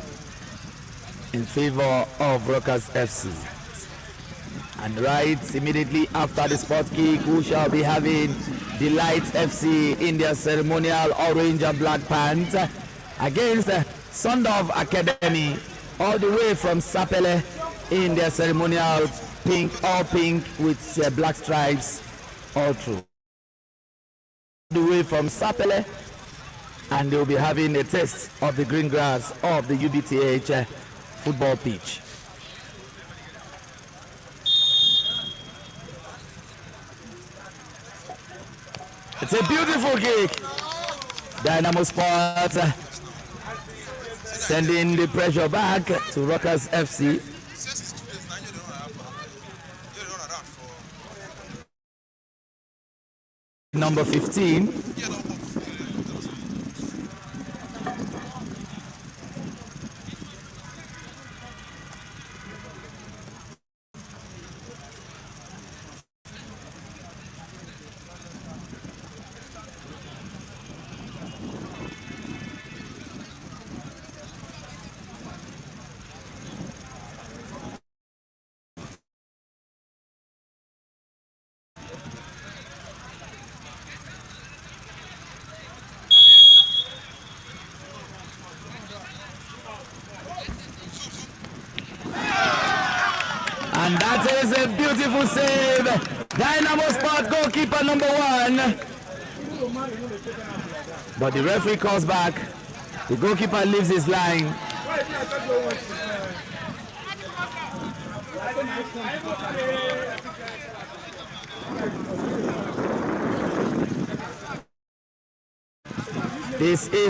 in favor of Rockers FC. And right immediately after the spot kick, we shall be having the Lights FC in their ceremonial orange and black pants against Sundov Academy, all the way from Sapele, in their ceremonial pink, all pink with black stripes all through. The way from Sapele, and they'll be having a test of the green grass of the UBTH football pitch. It's a beautiful kick. Dynamo Sports sending the pressure back to Rockers FC. Number 15. And that is a beautiful save. Dynamo Sport goalkeeper number 1. But the referee calls back. The goalkeeper leaves his line. This is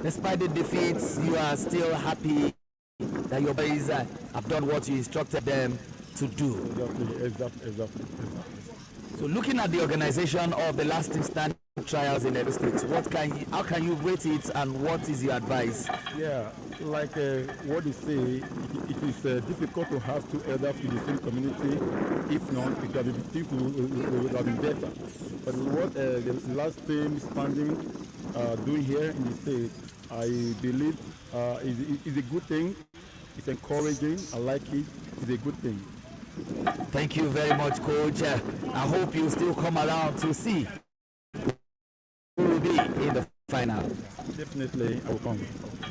despite the defeats, you are still happy that your boys have done what you instructed them to do. Exactly. So looking at the organization of the last instant trials in Edo State, how can you rate it, and what is your advice? Yeah, like what they say, it is difficult to have two elders in the same community. If not, it would have been, things would have been better. But what the last team standing doing here in the state, I believe is a good thing. It's encouraging. I like it. It's a good thing. Thank you very much, Coach. I hope you still come around to see who will be in the final. Definitely, I will come.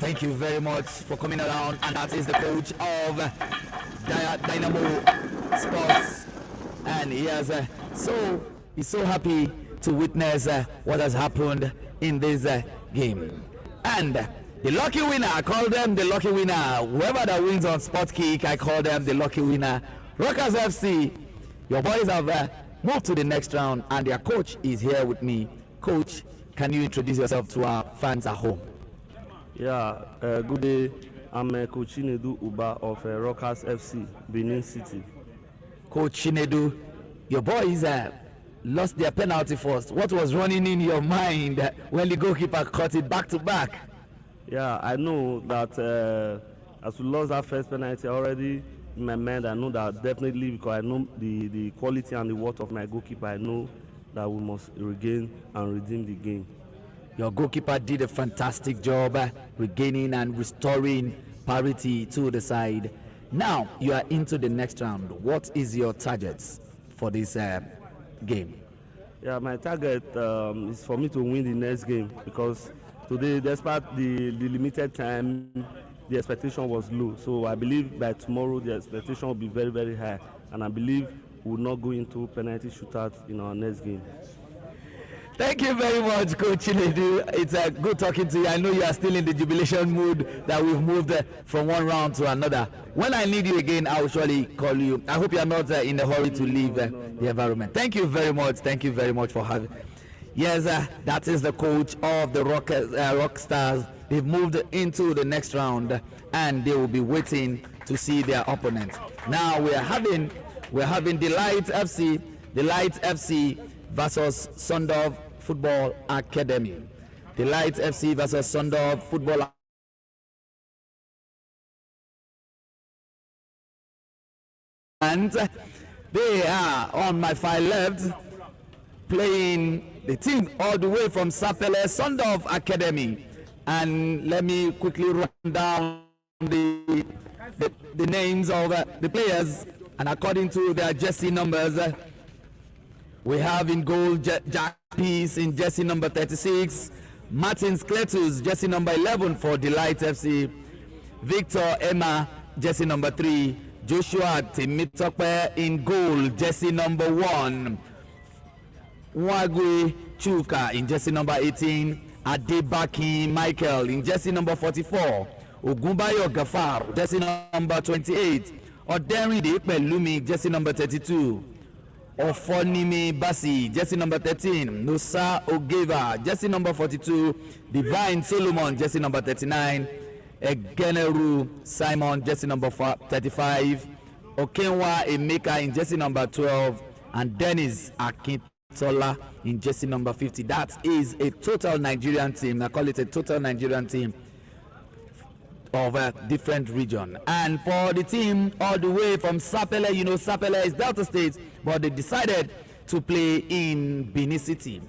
Thank you very much for coming around, and that is the coach of Dynamo Sports, and he's so happy to witness what has happened in this game. And the lucky winner, I call them the lucky winner. Whoever that wins on Sport Kick, I call them the lucky winner. Rockers FC, your boys have moved to the next round, and their coach is here with me. Coach, can you introduce yourself to our fans at home? Yeah, good day. I'm Coach Chinedu Uba of Rockers FC, Benin City. Coach Chinedu, your boys lost their penalty first. What was running in your mind when the goalkeeper caught it back to back? Yeah, I know that as we lost that first penalty already in my mind, I know that definitely, because I know the quality and the worth of my goalkeeper, I know that we must regain and redeem the game. Your goalkeeper did a fantastic job regaining and restoring parity to the side. Now you are into the next round. What is your targets for this game? Yeah, my target is for me to win the next game, because today, despite the limited time, the expectation was low. So I believe by tomorrow the expectation will be very, very high, and I believe we will not go into penalty shootouts in our next game. Thank you very much, Coach Chinedu. It's good talking to you. I know you are still in the jubilation mood that we've moved from one round to another. When I need you again, I will surely call you. I hope you are not in a hurry to leave the environment. Thank you very much. Thank you very much for having. Yes, that is the coach of the Rockstars. They've moved into the next round, and they will be waiting to see their opponent. Now we're having Delight FC versus Sundov Football Academy. Delight FC versus Sundov Football and they are on my far left playing the team all the way from Sapele Sundov Academy. And let me quickly run down the names of the players, and according to their jersey numbers, we have in goal Jack Peace in jersey number 36, Martin Skletus jersey number 11 for Delight FC, Victor Emma jersey number 3, Joshua Timitope in goal jersey number 1, Wagwe Chuka in jersey number 18, Adebaki Michael in jersey number 44, Ogunbayo Gafar jersey number 28, Oderinde Pelumi jersey number 32, Ofonimi Basi jersey number 13, Nusa Ogeva jersey number 42, Divine Solomon jersey number 39, Egeneru Simon jersey number 35, Okenwa Emeka in jersey number 12, and Dennis Akintola in jersey number 50. That is a total Nigerian team. I call it a total Nigerian team of a different region. And for the team all the way from Sapele, you know Sapele is Delta State, but they decided to play in Benin City.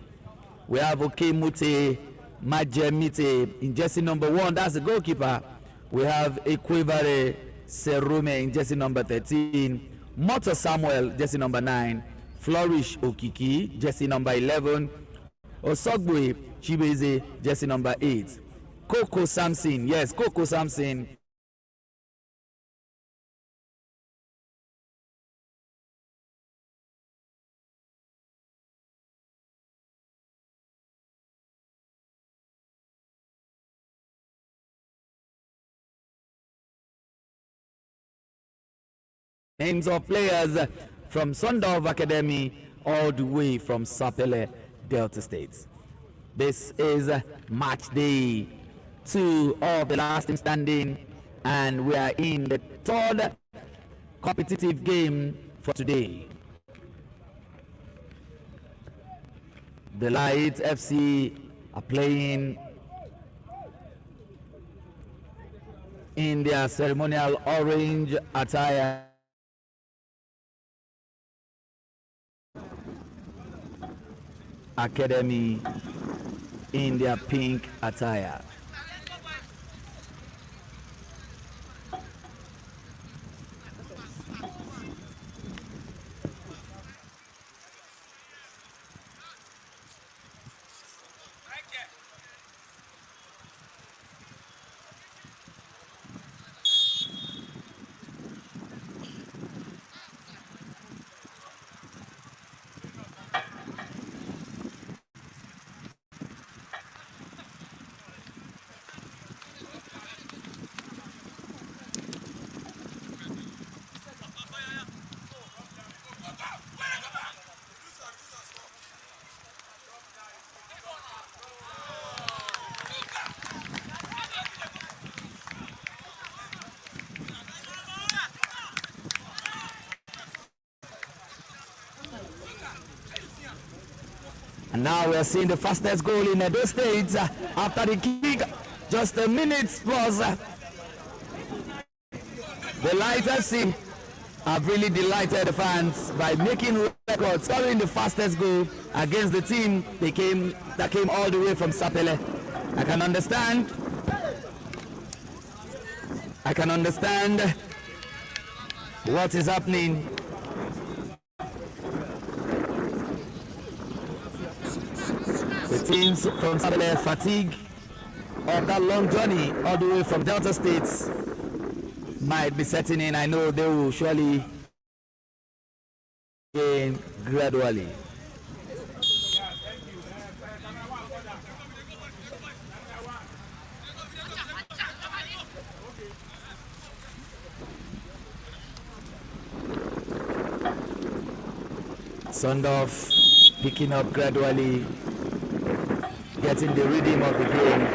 We have Okemute Majemite in jersey number 1, that's the goalkeeper. We have Ekwevare Serume in jersey number 13, Moto Samuel jersey number 9, Flourish Okiki jersey number 11, Osogwe Chibeze jersey number 8, Coco Samson, yes, Coco Samson names of players from Sundov Academy all the way from Sapele, Delta State. This is match day 2 of the last team standing, and we are in the third competitive game for today. The Light FC are playing in their ceremonial orange attire. Academy in their pink attire. And now we are seeing the fastest goal in Edo State after the kick, just a minute plus. The Light FC have really delighted the fans by making records, scoring the fastest goal against the team that came all the way from Sapele. I can understand what is happening. The teams from Sapele fatigue of that long journey all the way from Delta States might be setting in. I know they will surely gain gradually. Sondorf picking up gradually, getting the rhythm of the game.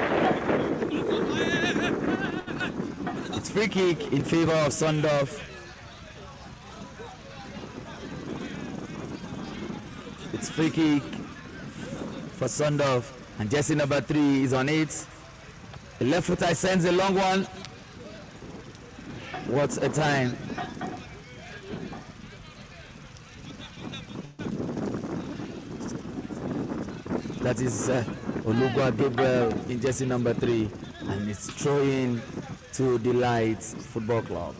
It's free kick in favor of Sondorf. It's free kick for Sondorf, and jersey number 3 is on it. The left footer sends a long one. What a time. That is Olugwa Gabriel in jersey number 3, and it's throwing to Delight Football Club.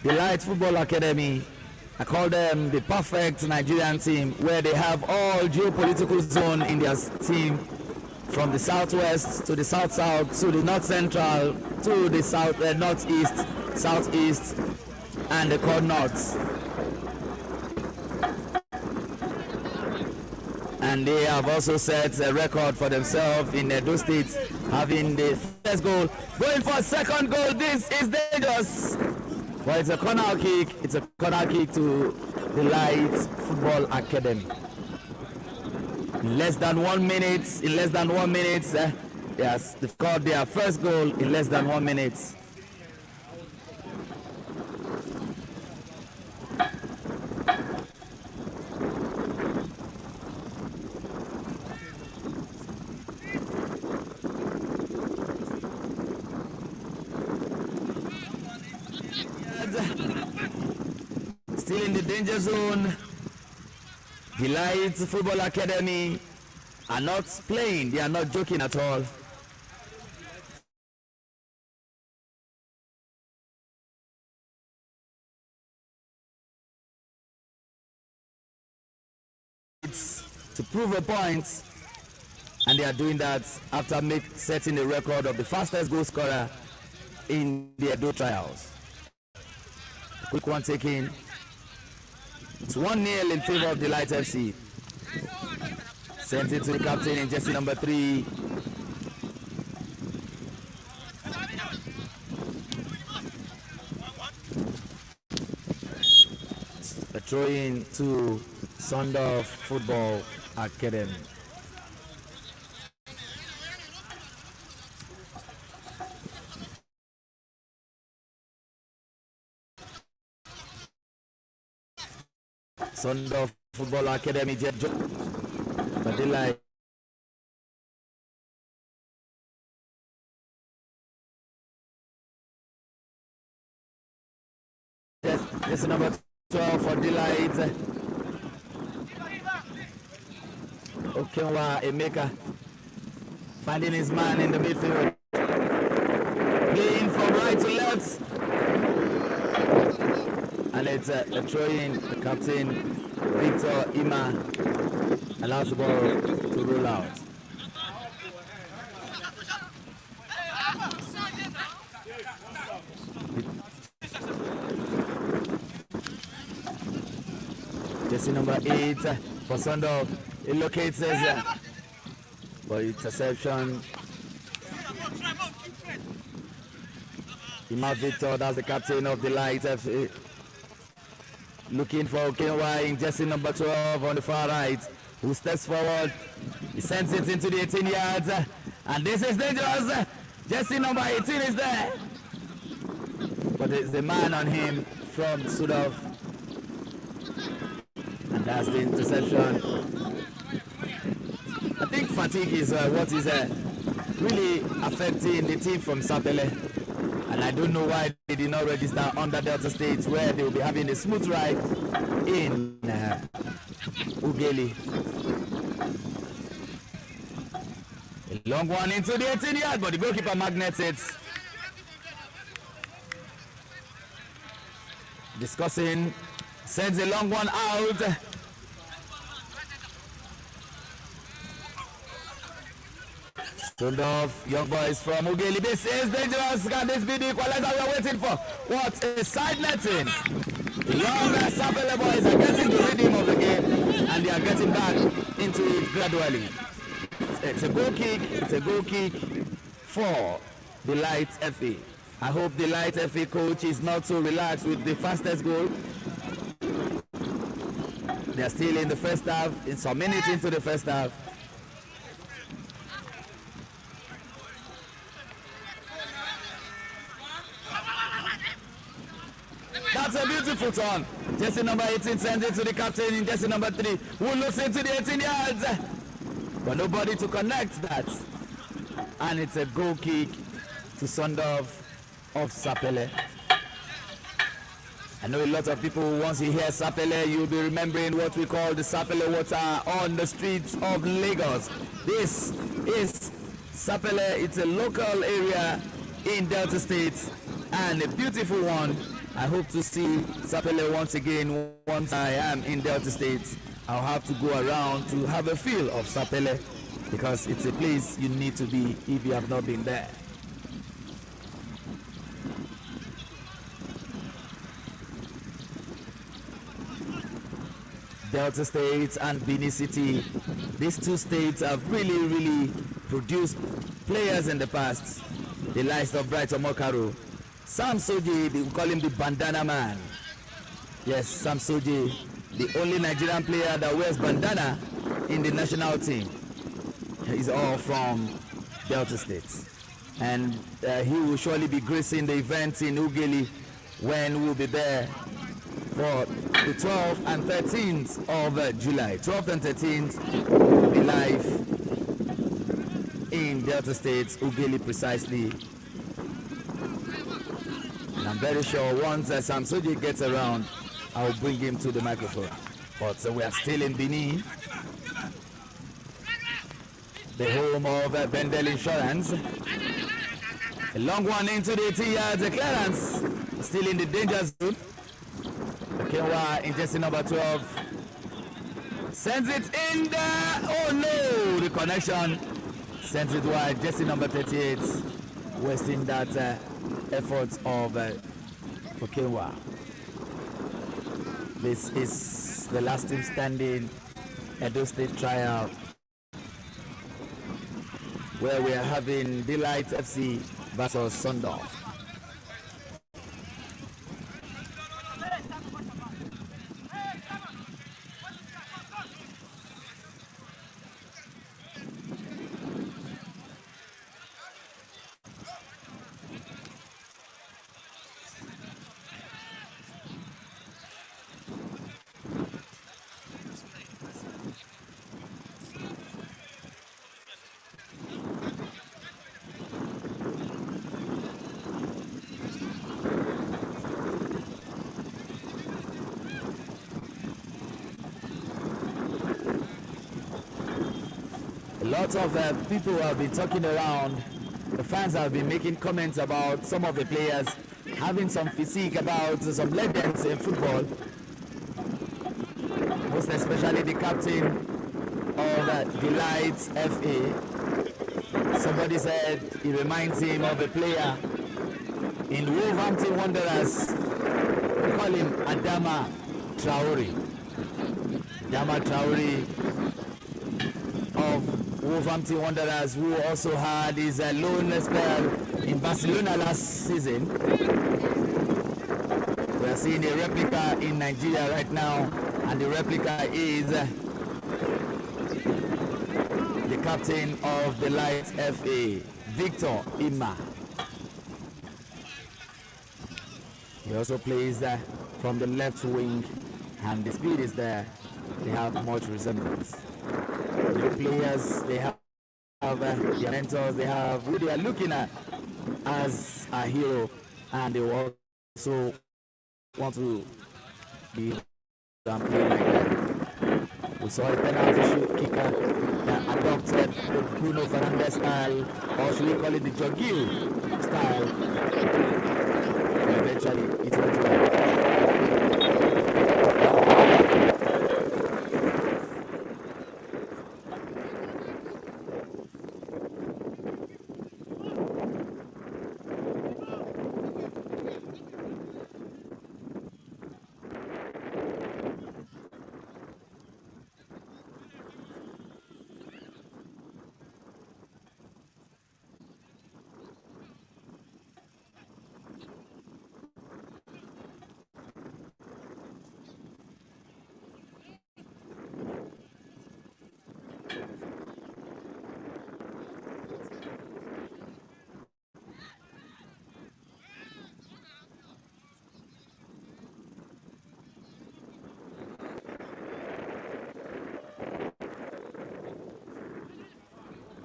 Delight Football Academy, I call them the perfect Nigerian team, where they have all geopolitical zone in their team, from the southwest to the south-south to the north-central to the south northeast, southeast, and the core north. And they have also set a record for themselves in Edo State, having the first goal. Going for a second goal, this is dangerous. Well, it's a corner kick. It's a corner kick to the Light Football Academy. In less than 1 minute, yes, they've scored their first goal in less than 1 minute. Still in the danger zone. The Light Football Academy are not playing, they are not joking at all. It's to prove a point, and they are doing that after setting the record of the fastest goal scorer in the Edo trials. Quick one taken. It's 1-0 in favor of the Light FC. Sent it to the captain in jersey number 3. A throw in to Sondorf Football Academy. Sondorf Football Academy, but Delight. This number 12 for Delight. Okenwa Emeka finding his man in the midfield. Playing from right to left. And it's a throw-in. The captain, Victor Ima, allows the ball to roll out. Jersey number 8 for Sondorf. It locates us, but interception. Ima Victor, that's the captain of the Light FA. Looking for Okenwa in jersey number 12 on the far right, who steps forward. He sends it into the 18 yards, and this is dangerous. Jersey number 18 is there, but it's the man on him from Sudov, and that's the interception. I think fatigue is what is really affecting the team from Sapele. And I don't know why they did not register under Delta State, where they will be having a smooth ride in Ughelli. A long one into the 18 yard, but the goalkeeper magnets it. Discussing, sends a long one out. Sondorf, young boys from Ughelli. This is dangerous. Can this be the equalizer we are waiting for? What a side netting. The young Sapele boys are getting the rhythm of the game, and they are getting back into it gradually. It's a goal kick. It's a goal kick for the Light FA. I hope the Light FA coach is not so relaxed with the fastest goal. They are still in the first half, in some minutes into the first half. That's a beautiful turn. Jersey number 18 sends it to the captain in jersey number 3, who looks into the 18 yards. But nobody to connect that. And it's a goal kick to Sondorf of Sapele. I know a lot of people, once you hear Sapele, you'll be remembering what we call the Sapele water on the streets of Lagos. This is Sapele. It's a local area in Delta State and a beautiful one. I hope to see Sapele once again. Once I am in Delta State, I'll have to go around to have a feel of Sapele, because it's a place you need to be if you have not been there. Delta State and Benin City, these two states have really produced players in the past. The likes of Brighton Mokaro, Sam Soji, we call him the bandana man. Yes, Sam Soji, the only Nigerian player that wears bandana in the national team. He's all from Delta State. And he will surely be gracing the event in Ughelli when we'll be there for the 12th and 13th of July. 12th and 13th will be live in Delta State, Ughelli precisely. And I'm very sure once Sam Soji gets around, I'll bring him to the microphone. But we are still in Benin, the home of Bendel Insurance. A long one into the 18 yards, a clearance, still in the danger zone. Okenwa in jersey number 12 sends it in there. Oh no, the connection sends it wide. Jersey number 38 wasting that effort of Okenwa. This is the last team standing Edo State trial, where we are having Delight FC versus Sondorf. A lot of people have been talking around. The fans have been making comments about some of the players having some physique, about some legends in football. Most especially the captain of Delight FA. Somebody said he reminds him of a player in Wolverhampton Wanderers. We call him Adama Traore. Adama Traore of Wolverhampton Wanderers, who also had his loan spell in Barcelona last season. We are seeing a replica in Nigeria right now, and the replica is the captain of the Light FA, Victor Ima. He also plays from the left wing, and the speed is there. They have much resemblance. The players, they have their mentors, they have who they are looking at as a hero, and they also want to be and play like that. We saw a penalty shoot kicker that adopted the Bruno Fernandes style, or should we call it the Jorginho style. Eventually, it went well.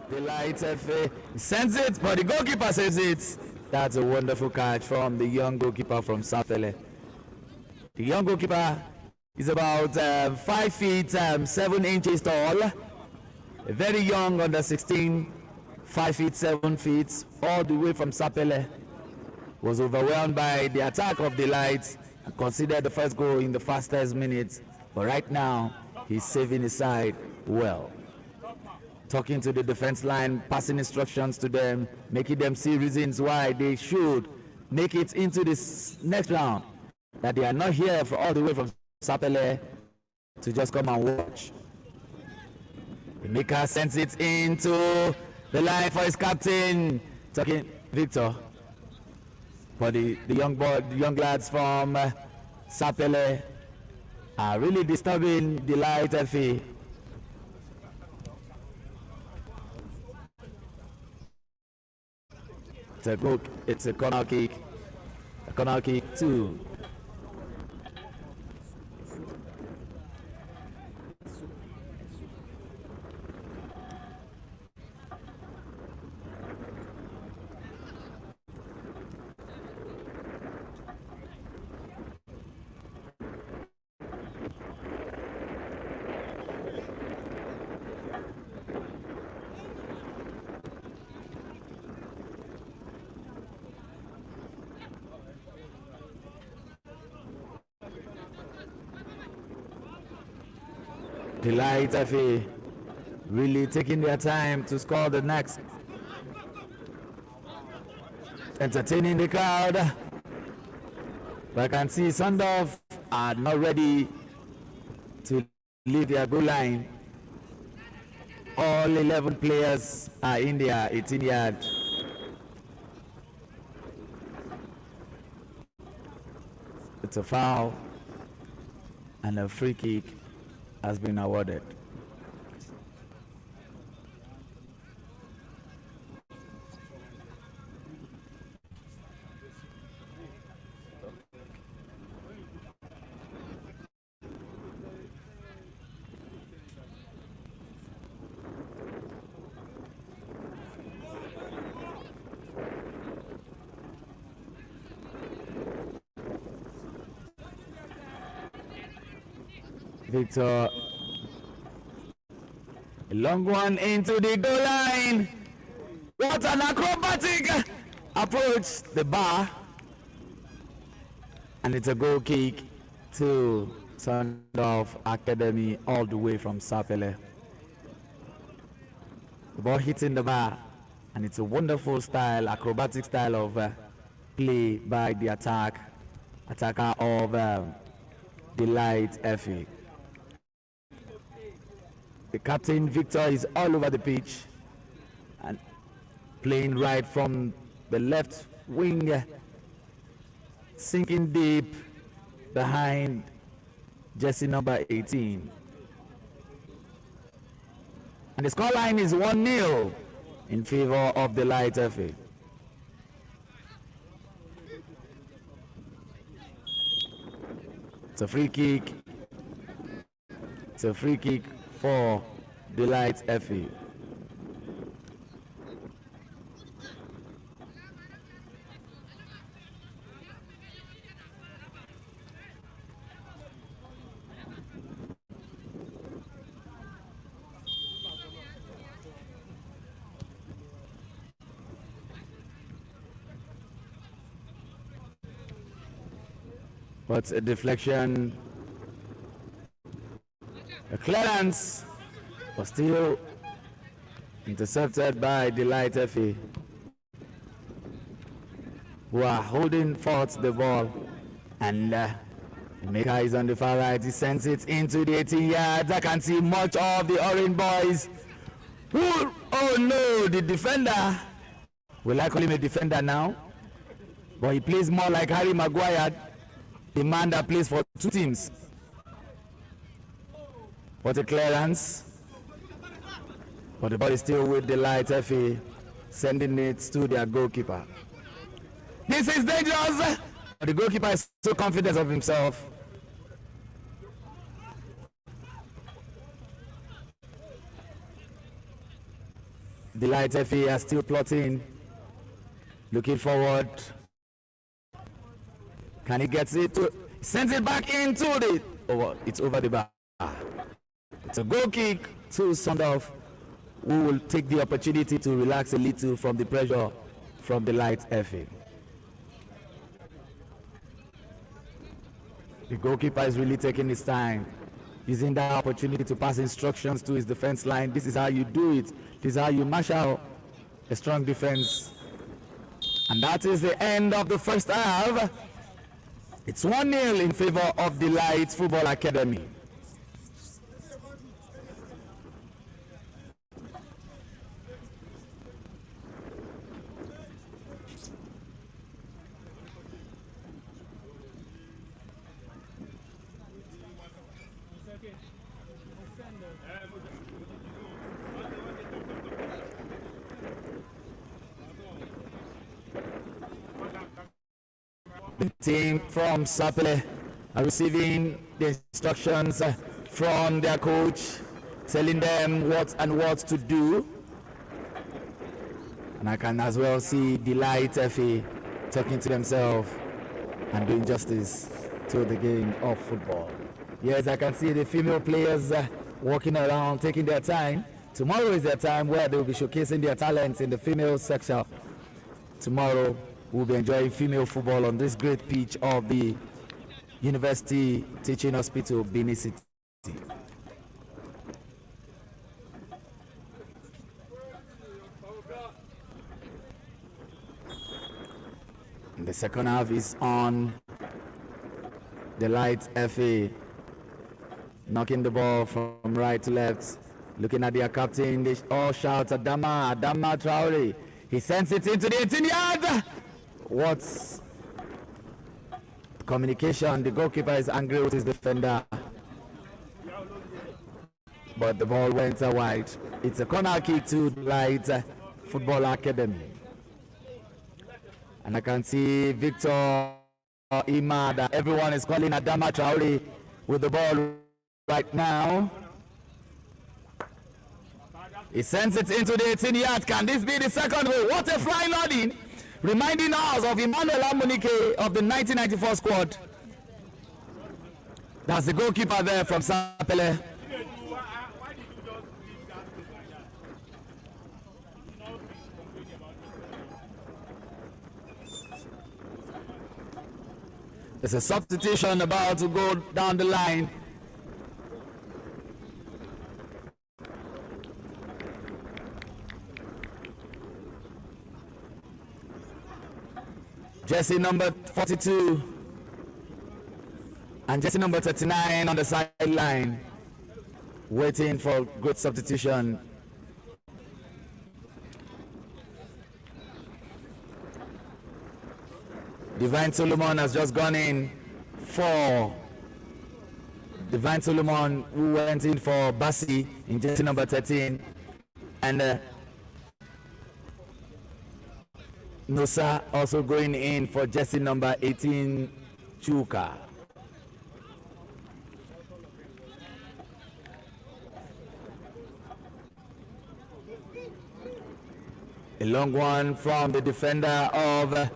The Light FA sends it, but the goalkeeper saves it. That's a wonderful catch from the young goalkeeper from South LA. The young goalkeeper is about 5 feet 7 inches tall. Very young, under 16, 5 feet 7 feet, all the way from South LA. Was overwhelmed by the attack of the Lights and considered the first goal in the fastest minutes. But right now, he's saving his side well. Talking to the defense line, passing instructions to them, making them see reasons why they should make it into this next round. That they are not here for all the way from Sapele to just come and watch. The maker sends it into the line for his captain, talking Victor. But the young lads from Sapele are really disturbing the Light FA. It's a corner kick. A corner kick too. The Light FA really taking their time to score the next. Entertaining the crowd. But I can see Sundorf are not ready to leave their goal line. All 11 players are in their 18-yard. It's a foul and a free kick has been awarded. Victor A long one into the goal line. What an acrobatic approach, the bar. And it's a goal kick to Sandorf Academy all the way from Sapele. The ball hitting the bar, and it's a wonderful style, acrobatic style of play by the attacker of Delight FA. The captain Victor is all over the pitch and playing right from the left wing, sinking deep behind jersey number 18. And the scoreline is 1-0 in favor of the Light FA. It's a free kick. It's a free kick for the Light FA. But a deflection, a clearance, was still intercepted by Delight FA, who are holding forth the ball. And Maker is on the far right. He sends it into the 18 yards. I can see much of the Orange boys. Oh no, the defender. Will I call him a defender now? But he plays more like Harry Maguire, the man that plays for two teams. What a clearance. But the ball is still with the Light FA, sending it to their goalkeeper. This is dangerous. But the goalkeeper is so confident of himself. The Light FA are still plotting, looking forward. Can he get it? Sends it back into the. Oh, it's over the bar. It's a goal kick to Sandorf, who will take the opportunity to relax a little from the pressure from the Light FA. The goalkeeper is really taking his time, using that opportunity to pass instructions to his defense line. This is how you do it. This is how you marshal a strong defense. And that is the end of the first half. It's 1-0 in favor of the Light Football Academy. The team from Sapele are receiving the instructions from their coach, telling them what to do. And I can as well see the Light FA talking to themselves and doing justice to the game of football. Yes, I can see the female players walking around, taking their time. Tomorrow is their time where they will be showcasing their talents in the female section. Tomorrow we'll be enjoying female football on this great pitch of the University Teaching Hospital, Benin City. And the second half is on the Light FA, knocking the ball from right to left, looking at their captain. They all shout Adama Traore. He sends it into the 18 yards. What's communication? The goalkeeper is angry with his defender, but the ball went wide. It's a corner kick to Light Football Academy. And I can see Victor Imad. Everyone is calling Adama Traore with the ball right now. He sends it into the 18 yards. Can this be the second goal? What a flying loading! Reminding us of Emmanuel Amunike of the 1994 squad. That's the goalkeeper there from Sapele. There's a substitution about to go down the line. Jersey number 42 and jersey number 39 on the sideline, waiting for good substitution. Divine Solomon has just gone in for Divine Solomon, who went in for Bassi in jersey number 13, and Nosa also going in for jersey number 18, Chuka. A long one from the defender of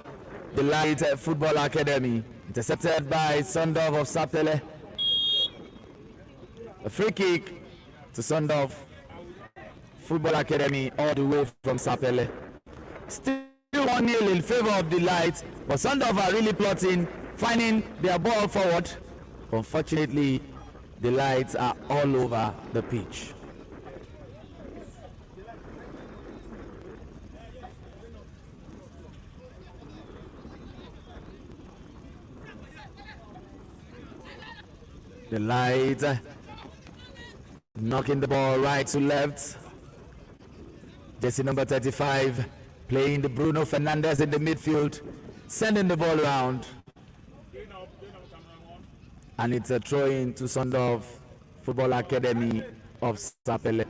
the Light Football Academy, intercepted by Sundov of Sapele. A free kick to Sundov Football Academy all the way from Sapele. Still 1-0 in favor of the Light, but Sundov are really plotting, finding their ball forward. Unfortunately, the Lights are all over the pitch. The Light knocking the ball right to left. Jersey number 35 playing the Bruno Fernandes in the midfield, sending the ball around. And it's a throw-in to Sundov Football Academy of Sapele.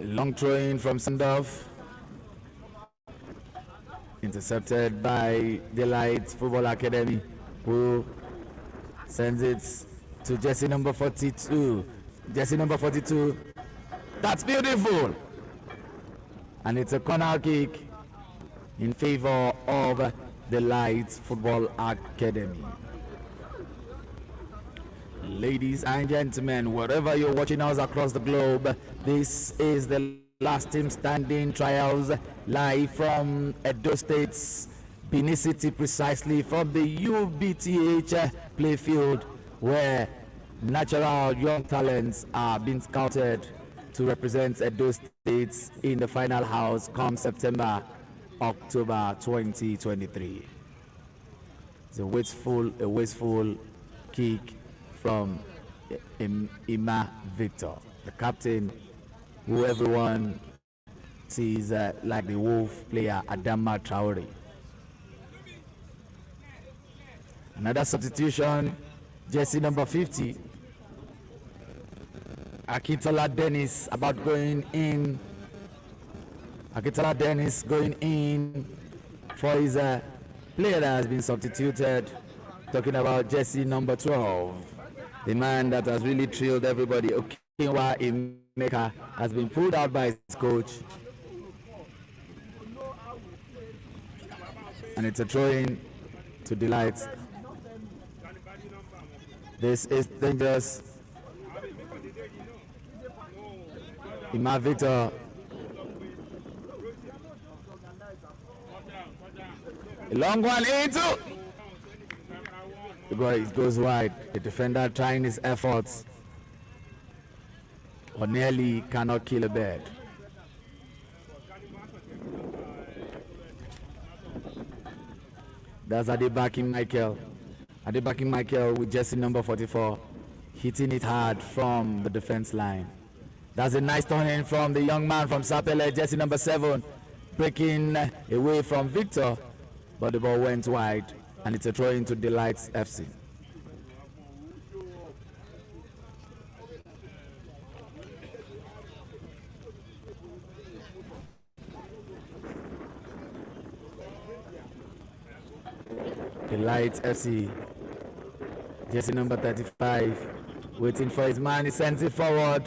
Long throw-in from Sundov, intercepted by the Light Football Academy, who sends it to jersey number 42. Jersey number 42. That's beautiful. And it's a corner kick in favor of the Light Football Academy. Ladies and gentlemen, wherever you're watching us across the globe, this is the last team standing trials live from Edo State's Benin City, precisely from the UBTH playfield, where natural young talents are being scouted to represent Edo State in the final house come October 2023. It's a wasteful kick from Ima Victor, the captain, who everyone sees like the Wolf player Adama Traore. Another substitution, jersey number 50, Akintola Dennis about going in. Akintola Dennis going in for his player that has been substituted. Talking about jersey number 12. The man that has really thrilled everybody, Okinwa Emeka, has been pulled out by his coach. And it's a throw-in to Delight. This is dangerous. Ima Victor. A long one into. It goes wide. The defender trying his efforts, or nearly cannot kill a bird. That's Adebaki Michael. Adebaki Michael with jersey number 44, hitting it hard from the defense line. That's a nice turn-in from the young man from Sapele, jersey number 7, breaking away from Victor, but the ball went wide. And it's a throw into Delights FC. Delights FC, jersey number 35, waiting for his man. He sends it forward.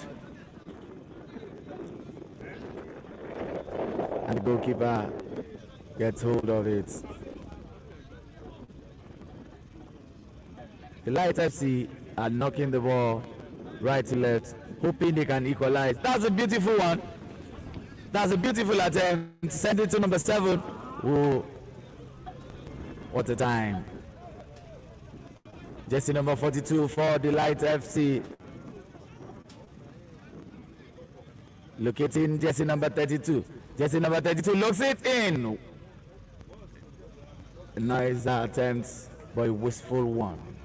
And the goalkeeper gets hold of it. The Light FC are knocking the ball right to left, hoping they can equalize. That's a beautiful one. That's a beautiful attempt. Send it to number 7. Oh, what a time. Jersey number 42 for the Light FC. Locating jersey number 32. Jersey number 32 looks it in. A nice attempt, but a wasteful one.